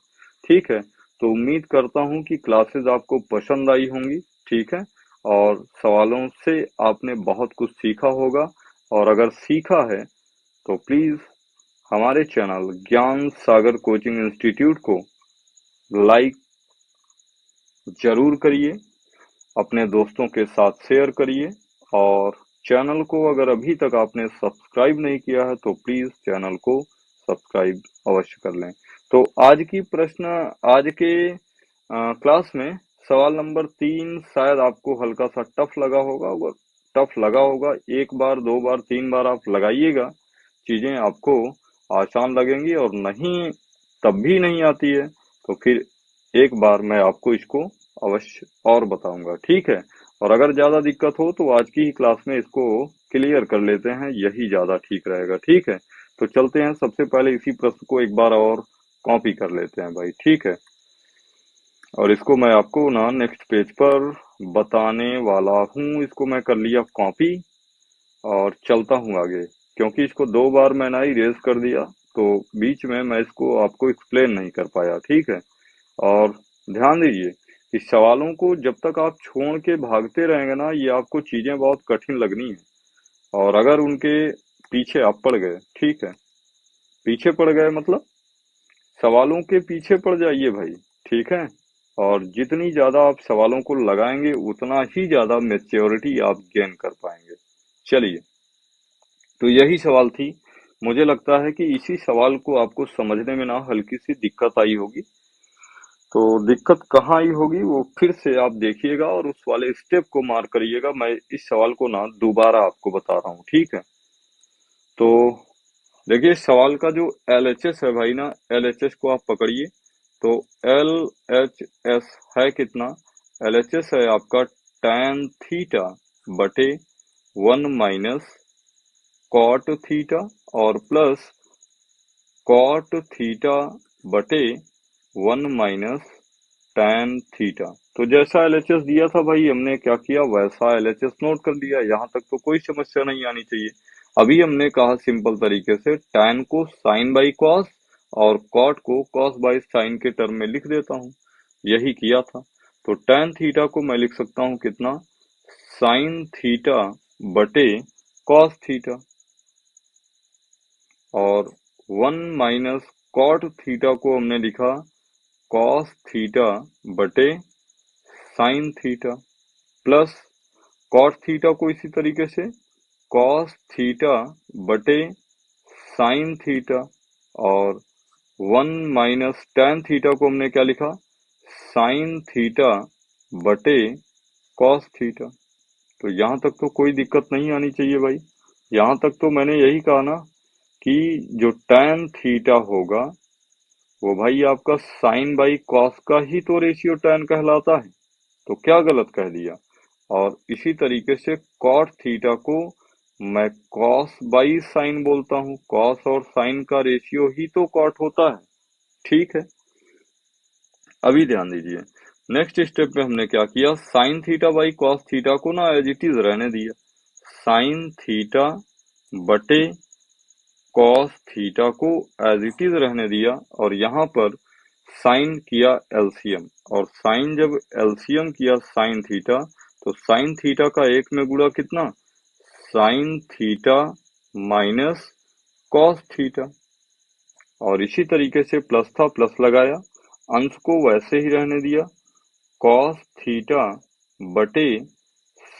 ठीक है। तो उम्मीद करता हूं कि क्लासेस आपको पसंद आई होंगी, ठीक है, और सवालों से आपने बहुत कुछ सीखा होगा। और अगर सीखा है तो प्लीज हमारे चैनल ज्ञान सागर कोचिंग इंस्टीट्यूट को लाइक जरूर करिए, अपने दोस्तों के साथ शेयर करिए, और चैनल को अगर अभी तक आपने सब्सक्राइब नहीं किया है तो प्लीज चैनल को सब्सक्राइब अवश्य कर लें। तो आज के क्लास में सवाल नंबर 3 शायद आपको हल्का सा टफ लगा होगा, और टफ लगा होगा, एक बार 2 बार 3 बार आप लगाइएगा, चीजें आपको आसान लगेंगी, और नहीं तब भी नहीं आती है तो फिर एक बार मैं आपको इसको अवश्य और बताऊंगा, ठीक है। और अगर ज्यादा दिक्कत हो तो आज की ही क्लास में इसको क्लियर कर लेते हैं, यही ज्यादा ठीक रहेगा, ठीक है। तो चलते हैं, सबसे पहले इसी प्रश्न को एक बार और कॉपी कर लेते हैं भाई, ठीक है। और इसको मैं आपको ना नेक्स्ट पेज पर बताने वाला हूँ, इसको मैं कर लिया कॉपी और चलता हूँ आगे, क्योंकि इसको 2 बार मैंने इरेज कर दिया तो बीच में मैं इसको आपको एक्सप्लेन नहीं कर पाया, ठीक है। और ध्यान दीजिए कि सवालों को जब तक आप छोड़ के भागते रहेंगे ना, ये आपको चीजें बहुत कठिन लगनी है, और अगर उनके पीछे आप पड़ गए, ठीक है, पीछे पड़ गए मतलब सवालों के पीछे पड़ जाइए भाई, ठीक है। और जितनी ज्यादा आप सवालों को लगाएंगे उतना ही ज्यादा मैच्योरिटी आप गेन कर पाएंगे। चलिए, तो यही सवाल थी। मुझे लगता है कि इसी सवाल को आपको समझने में ना हल्की सी दिक्कत आई होगी, तो दिक्कत कहाँ आई होगी वो फिर से आप देखिएगा और उस वाले स्टेप को मार्क करिएगा। मैं इस सवाल को ना दोबारा आपको बता रहा हूँ, ठीक है। तो देखिए सवाल का जो LHS है भाई ना, LHS को आप पकड़िए। तो LHS है कितना, LHS है आपका tan थीटा बटे 1 माइनस कॉट थीटा और प्लस कॉट थीटा बटे 1 माइनस tan थीटा। तो जैसा LHS दिया था भाई हमने क्या किया, वैसा LHS नोट कर लिया, यहाँ तक तो कोई समस्या नहीं आनी चाहिए। अभी हमने कहा सिंपल तरीके से tan को sin बाई cos और cot को cos बाई sin के टर्म में लिख देता हूँ, यही किया था। तो tan थीटा को मैं लिख सकता हूँ कितना, sin थीटा बटे cos थीटा, और 1 माइनस कॉट थीटा को हमने लिखा cos थीटा बटे sin theta, plus cos theta को इसी तरीके से cos थीटा बटे sin थीटा, और 1 माइनस tan थीटा को हमने क्या लिखा, sin थीटा बटे cos थीटा। तो यहाँ तक तो कोई दिक्कत नहीं आनी चाहिए भाई। यहाँ तक तो मैंने यही कहा ना कि जो tan थीटा होगा वो भाई आपका sin बाई cos का ही तो रेशियो tan कहलाता है, तो क्या गलत कह दिया। और इसी तरीके से cot थीटा को मैं cos बाई sin बोलता हूँ, cos और sin का रेशियो ही तो cot होता है, ठीक है। अभी ध्यान दीजिए, नेक्स्ट स्टेप में हमने क्या किया, sin theta by cos theta को ना एज इट इज रहने दिया, sin थीटा बटे cos थीटा को एज इट इज रहने दिया, और यहाँ पर साइन किया एलसीएम, और साइन जब एलसीएम किया साइन थीटा, तो साइन थीटा का एक में गुणा कितना, sine theta minus cos theta, और इसी तरीके से प्लस था, प्लस लगाया, अंश को वैसे ही रहने दिया, कॉस थीटा बटे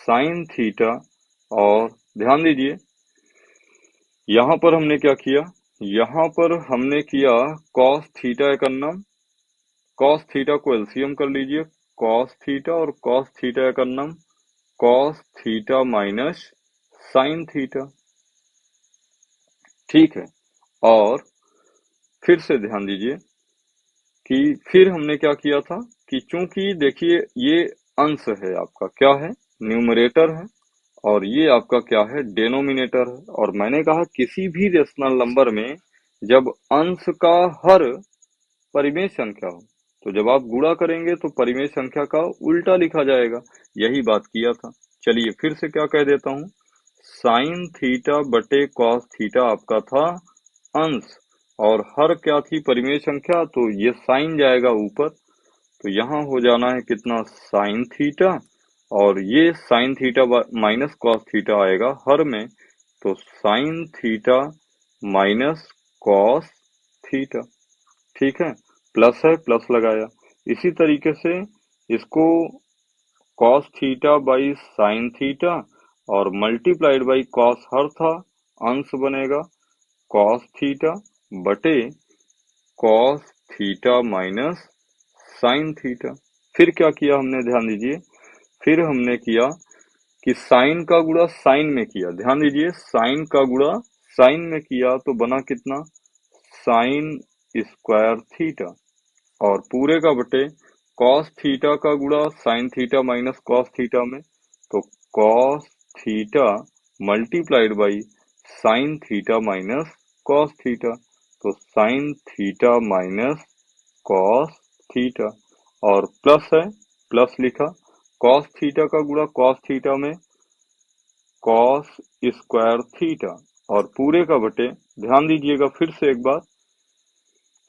साइन थीटा। और ध्यान दीजिए यहाँ पर हमने क्या किया, यहाँ पर हमने किया कॉस थीटा एकन्नम, कॉस थीटा को एलसीएम कर लीजिए, कॉस थीटा और कॉस थीटा एकन्नम, cos theta minus sine theta. ठीक है। और फिर से ध्यान दीजिए कि फिर हमने क्या किया था कि चूंकि देखिए ये अंश है आपका, क्या है, न्यूमरेटर है, और ये आपका क्या है, डेनोमिनेटर है। और मैंने कहा किसी भी रेशनल नंबर में जब अंश का हर परिमेय संख्या हो, तो जब आप गुणा करेंगे तो परिमेय संख्या का उल्टा लिखा जाएगा। यही बात किया था। चलिए फिर से क्या कह देता हूं, साइन थीटा बटे कॉस थीटा आपका था अंश, और हर क्या थी, परिमेय संख्या, तो ये साइन जाएगा ऊपर, तो यहाँ हो जाना है कितना, साइन थीटा, और ये sign theta minus cos theta आएगा हर में, तो sine theta minus cos theta. ठीक है, प्लस है, प्लस लगाया। इसी तरीके से इसको cos theta by sine theta और मल्टीप्लाइड बाई कॉस हर था, अंश बनेगा कॉस थीटा बटे cos theta minus sine theta. फिर क्या किया हमने, ध्यान दीजिए, फिर हमने किया कि साइन का गुणा साइन में किया। ध्यान दीजिए, साइन का गुणा साइन में किया तो बना कितना, साइन स्क्वायर थीटा, और पूरे का बटे कॉस थीटा का गुणा sine theta minus cos theta में, तो cos theta multiplied by sine theta minus cos theta, तो sine theta minus cos theta. और प्लस है, प्लस लिखा, कॉस थीटा का गुणा कॉस थीटा में कॉस स्क्वायर थीटा, और पूरे का बटे, ध्यान दीजिएगा फिर से एक बार,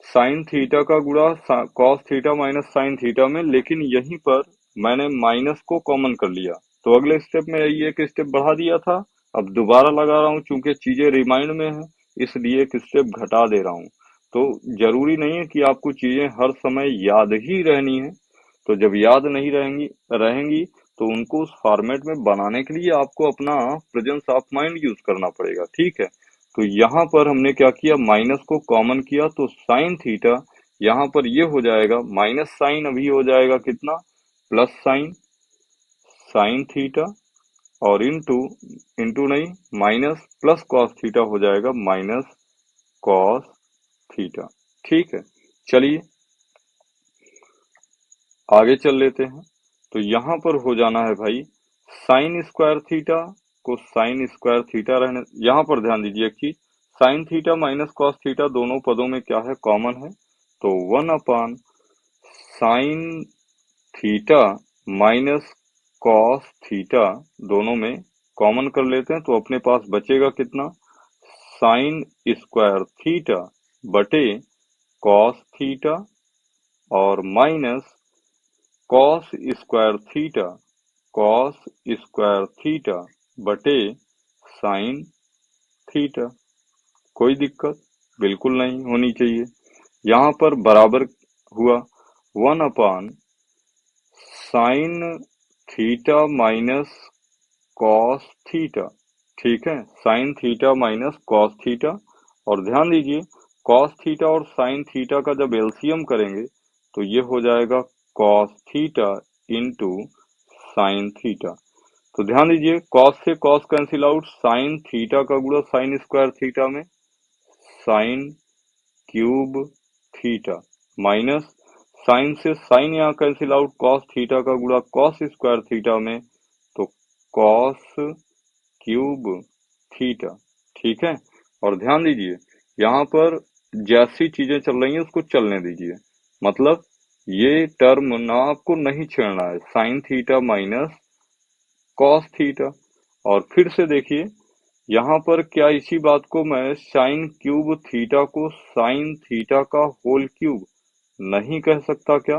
साइन थीटा का गुणा cos theta minus sine theta में, लेकिन यहीं पर मैंने माइनस को कॉमन कर लिया, तो अगले स्टेप में यही एक स्टेप बढ़ा दिया था। अब दोबारा लगा रहा हूं, चूंकि चीजें रिमाइंड में है इसलिए एक स्टेप घटा दे रहा हूं। तो जरूरी नहीं है कि आपको चीजें हर समय याद ही रहनी है, तो जब याद नहीं रहेंगी रहेंगी तो उनको उस फॉर्मेट में बनाने के लिए आपको अपना प्रेजेंस ऑफ माइंड यूज करना पड़ेगा। ठीक है, तो यहाँ पर हमने क्या किया, माइनस को कॉमन किया, तो साइन थीटा यहाँ पर ये हो जाएगा, माइनस साइन अभी हो जाएगा कितना, प्लस साइन, साइन थीटा, और इंटू, इंटू नहीं, माइनस प्लस कॉस थीटा हो जाएगा माइनस कॉस थीटा। ठीक है, चलिए आगे चल लेते हैं। तो यहाँ पर हो जाना है भाई, साइन स्क्वायर थीटा को साइन स्क्वायर थीटा रहने, यहाँ पर ध्यान दीजिए कि sine theta minus cos theta दोनों पदों में क्या है, कॉमन है, तो 1 sine theta minus cos theta दोनों में कॉमन कर लेते हैं, तो अपने पास बचेगा कितना, साइन स्क्वायर थीटा बटे कॉस थीटा और minus cos square theta, cos square theta बटे साइन थीटा। कोई दिक्कत बिल्कुल नहीं होनी चाहिए। यहाँ पर बराबर हुआ 1 sine theta minus cos theta. ठीक है, sine theta minus cos theta, और ध्यान दीजिए कॉस थीटा और साइन थीटा का जब एलसीएम करेंगे तो ये हो जाएगा cos theta into sine theta. तो ध्यान दीजिए कॉस से cos cancel out, sine theta का गुणा साइन स्क्वायर थीटा में sine cube theta, minus sine से साइन यहाँ कैंसिल आउट, कॉस थीटा का गुणा कॉस स्क्वायर थीटा में, तो कॉस क्यूब थीटा। ठीक है, और ध्यान दीजिए यहाँ पर जैसी चीजें चल रही हैं उसको चलने दीजिए, मतलब ये टर्म ना आपको नहीं छेड़ना है, sine theta minus cos theta. और फिर से देखिए यहाँ पर क्या इसी बात को मैं साइन क्यूब थीटा को साइन थीटा का होल क्यूब नहीं कह सकता क्या,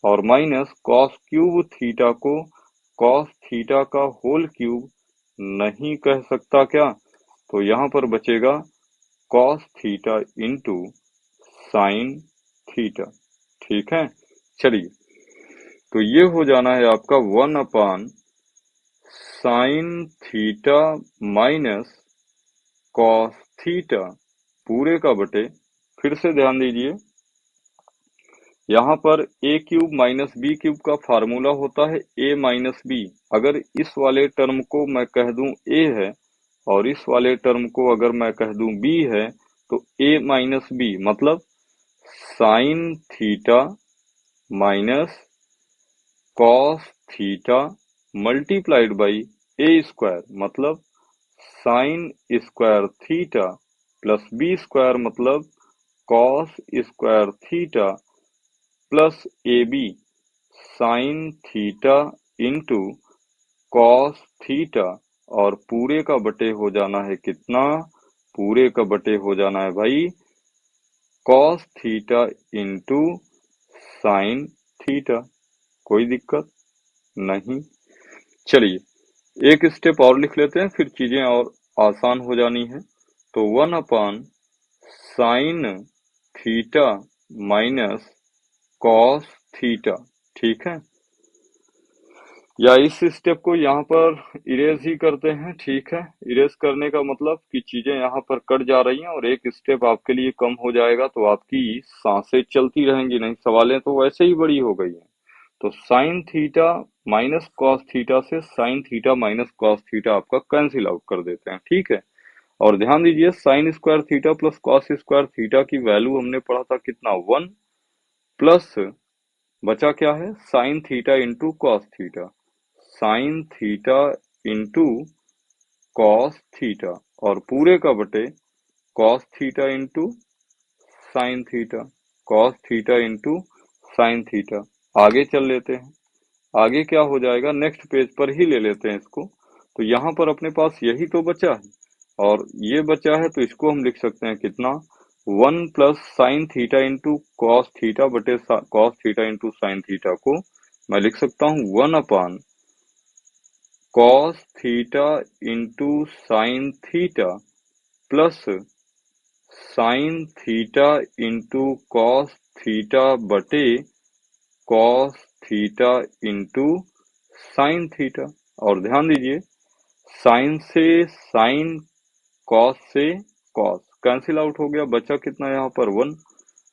और माइनस कॉस क्यूब थीटा को कॉस थीटा का होल क्यूब नहीं कह सकता क्या, तो यहाँ पर बचेगा cos theta into sine theta. ठीक है, चलिए, तो ये हो जाना है आपका 1/साइन थीटा माइनस कॉस थीटा पूरे का बटे, फिर से ध्यान दीजिए, यहाँ पर a cube minus B cube का फार्मूला होता है a माइनस बी। अगर इस वाले टर्म को मैं कह दूं a है और इस वाले टर्म को अगर मैं कह दूं b है, तो a माइनस बी मतलब sine theta minus cos theta multiplied by a square मतलब sine square theta plus b square मतलब cos square theta plus A B sine theta into cos theta, और पूरे का बटे हो जाना है कितना, पूरे का बटे हो जाना है भाई cos theta into sine theta. कोई दिक्कत नहीं। चलिए एक स्टेप और लिख लेते हैं, फिर चीजें और आसान हो जानी है। तो 1/साइन थीटा माइनस कॉस थीटा। ठीक है, या इस स्टेप को यहाँ पर इरेज ही करते हैं। ठीक है, इरेज करने का मतलब कि चीजें यहाँ पर कट जा रही हैं और एक स्टेप आपके लिए कम हो जाएगा, तो आपकी सांसें चलती रहेंगी, नहीं सवालें तो वैसे ही बड़ी हो गई हैं। तो sine theta minus cos theta से sine theta minus cos theta आपका कैंसिल आउट कर देते हैं। ठीक है, और ध्यान दीजिए sine square theta plus cos square theta की वैल्यू हमने पढ़ा था कितना, 1, प्लस बचा क्या है sine theta into cos theta, sine theta into cos theta, और पूरे का बटे cos theta into sine theta, cos theta into sine theta. आगे चल लेते हैं, आगे क्या हो जाएगा, नेक्स्ट पेज पर ही ले लेते हैं इसको। तो यहाँ पर अपने पास यही तो बचा है और ये बचा है, तो इसको हम लिख सकते हैं कितना, 1 plus sine theta into cos theta बटे cos theta into sine theta को मैं लिख सकता हूँ 1 cos theta into sine theta plus sine theta into cos theta बटे cos theta into sine theta. और ध्यान दीजिए साइन से साइन, कॉस से कॉस कैंसिल आउट हो गया, बचा कितना यहाँ पर 1।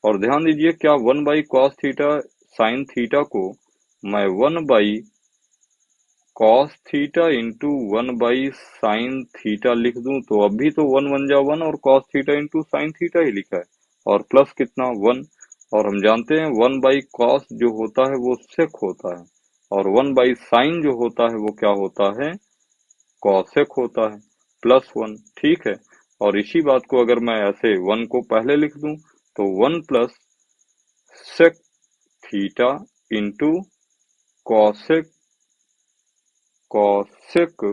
और ध्यान दीजिए क्या 1/कॉस थीटा साइन थीटा को मैं 1/कॉस थीटा इंटू 1/साइन थीटा लिख दूं, तो अभी तो 1 1 जा 1 और cos theta into sine theta ही लिखा है, और प्लस कितना 1। और हम जानते हैं 1/कॉस जो होता है वो सेक होता है, और 1/साइन जो होता है वो क्या होता है, कॉसेक होता है, प्लस 1। ठीक है, और इसी बात को अगर मैं ऐसे 1 को पहले लिख दूं, तो 1 plus sec theta into cosec cosec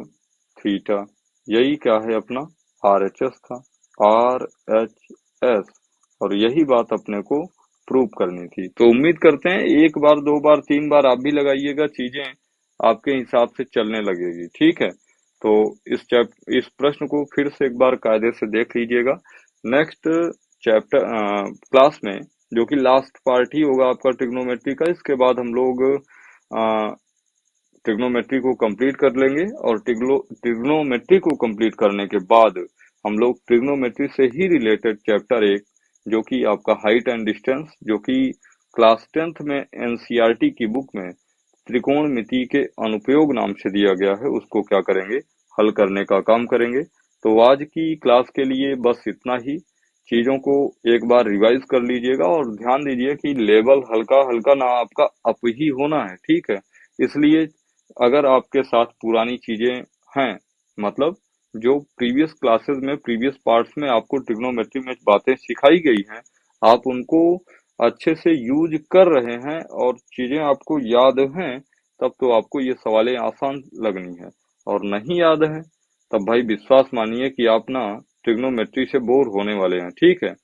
theta, यही क्या है अपना RHS था, RHS। और यही बात अपने को प्रूव करनी थी। तो उम्मीद करते हैं एक बार, दो बार, तीन बार आप भी लगाइएगा, चीजें आपके हिसाब से चलने लगेगी। ठीक है, तो इस प्रश्न को फिर से एक बार कायदे से देख लीजिएगा। नेक्स्ट चैप्टर क्लास में, जो कि लास्ट पार्ट ही होगा आपका ट्रिग्नोमेट्री का, इसके बाद हम लोग ट्रिग्नोमेट्री को कंप्लीट कर लेंगे, और ट्रिग्नोमेट्री को कंप्लीट करने के बाद हम लोग ट्रिग्नोमेट्री से ही रिलेटेड चैप्टर 1, जो कि आपका हाइट एंड डिस्टेंस, जो कि क्लास 10th में एनसीईआरटी की बुक में त्रिकोणमिति के अनुप्रयोग नाम से दिया गया है, उसको क्या करेंगे, हल करने का काम करेंगे। तो आज की क्लास के लिए बस इतना ही। चीजों को एक बार रिवाइज कर लीजिएगा और ध्यान दीजिए कि लेवल हल्का हल्का ना आपका अप ही होना है। ठीक है, इसलिए अगर आपके साथ पुरानी चीजें हैं, मतलब जो प्रीवियस क्लासेस में, प्रीवियस पार्ट्स में आपको ट्रिग्नोमेट्री में बातें सिखाई गई हैं, आप उनको अच्छे से यूज कर रहे हैं और चीजें आपको याद हैं, तब तो आपको ये सवालें आसान लगनी है। और नहीं याद है तब भाई विश्वास मानिए कि आप ना ट्रिग्नोमेट्री से बोर होने वाले हैं। ठीक है,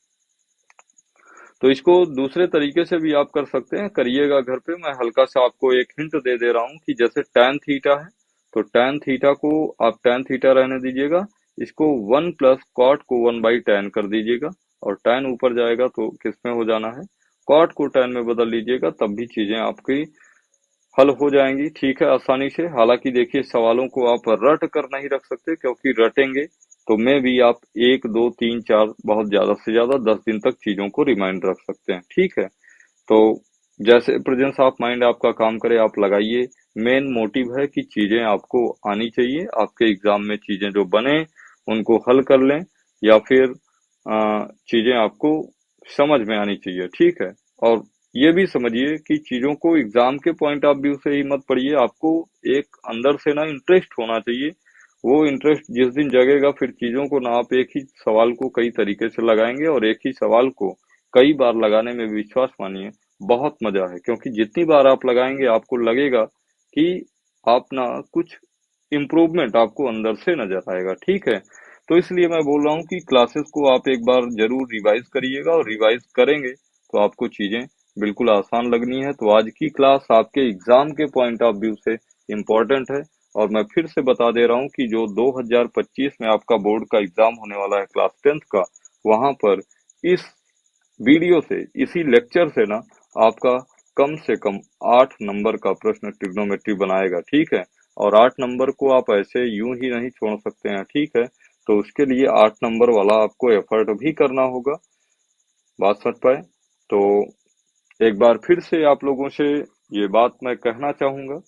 तो इसको दूसरे तरीके से भी आप कर सकते हैं, करिएगा घर पे। मैं हल्का सा आपको एक हिंट दे दे रहा हूँ कि जैसे tan थीटा है, तो tan थीटा को आप tan थीटा रहने दीजिएगा, इसको 1 प्लस कॉट को 1/tan कर दीजिएगा, और tan ऊपर जाएगा तो किसमें हो जाना है, cot को tan में बदल लीजिएगा, तब भी चीजें आपकी हल हो जाएंगी, ठीक है, आसानी से। हालांकि देखिए सवालों को आप रट कर नहीं रख सकते, क्योंकि रटेंगे तो मैं भी आप 1, 2, 3, 4 बहुत ज्यादा से ज्यादा 10 दिन तक चीजों को रिमाइंड रख सकते हैं, ठीक है। तो जैसे प्रेजेंस ऑफ माइंड आपका काम करे आप लगाइए। मेन मोटिव है कि चीजें आपको आनी चाहिए, आपके एग्जाम में चीजें जो बने उनको हल कर लें, या फिर चीजें आपको समझ में आनी चाहिए, ठीक है। और ये भी समझिए कि चीजों को एग्जाम के पॉइंट ऑफ व्यू से ही मत पढ़िए, आपको एक अंदर से ना इंटरेस्ट होना चाहिए। वो इंटरेस्ट जिस दिन जगेगा फिर चीजों को ना आप एक ही सवाल को कई तरीके से लगाएंगे, और एक ही सवाल को कई बार लगाने में विश्वास मानिए बहुत मजा है, क्योंकि जितनी बार आप लगाएंगे आपको लगेगा कि आप ना कुछ इम्प्रूवमेंट आपको अंदर से नजर आएगा, ठीक है। तो इसलिए मैं बोल रहा हूँ कि क्लासेस को आप एक बार जरूर रिवाइज करिएगा, और रिवाइज करेंगे तो आपको चीजें बिल्कुल आसान लगनी है। तो आज की क्लास आपके एग्जाम के पॉइंट ऑफ व्यू से इम्पोर्टेंट है, और मैं फिर से बता दे रहा हूँ कि जो 2025 में आपका बोर्ड का एग्जाम होने वाला है क्लास 10th का, वहां पर इस वीडियो से, इसी लेक्चर से ना आपका कम से कम 8 नंबर का प्रश्न ट्रिग्नोमेट्री बनाएगा, ठीक है। और 8 नंबर को आप ऐसे यूं ही नहीं छोड़ सकते हैं, ठीक है। तो उसके लिए 8 नंबर वाला आपको एफर्ट भी करना होगा, बात समझ पाए। तो एक बार फिर से आप लोगों से ये बात मैं कहना चाहूंगा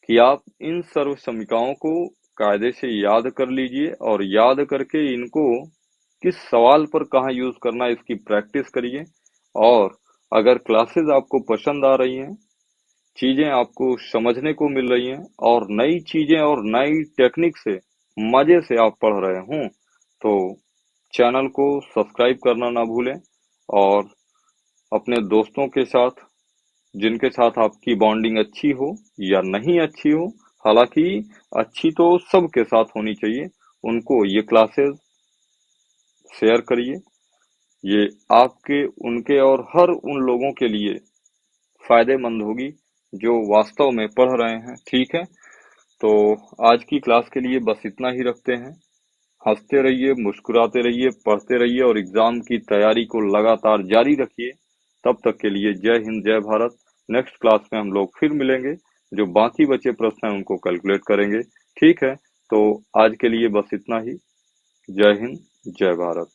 कि आप इन सर्व समीकरणों को कायदे से याद कर लीजिए, और याद करके इनको किस सवाल पर कहाँ यूज करना है इसकी प्रैक्टिस करिए। और अगर क्लासेस आपको पसंद आ रही हैं, चीजें आपको समझने को मिल रही हैं, और नई चीजें और नई टेक्निक से मजे से आप पढ़ रहे हों, तो चैनल को सब्सक्राइब करना ना भूलें, और अपने दोस्तों के साथ, जिनके साथ आपकी बॉन्डिंग अच्छी हो या नहीं अच्छी हो, हालांकि अच्छी तो सबके साथ होनी चाहिए, उनको ये क्लासेस शेयर करिए। ये आपके, उनके और हर उन लोगों के लिए फायदेमंद होगी जो वास्तव में पढ़ रहे हैं, ठीक है। तो आज की क्लास के लिए बस इतना ही रखते हैं। हंसते रहिए, मुस्कुराते रहिए, पढ़ते रहिए, और एग्जाम की तैयारी को लगातार जारी रखिए। तब तक के लिए जय हिंद, जय भारत। नेक्स्ट क्लास में हम लोग फिर मिलेंगे, जो बाकी बचे प्रश्न हैं उनको कैलकुलेट करेंगे, ठीक है। तो आज के लिए बस इतना ही। जय हिंद, जय भारत।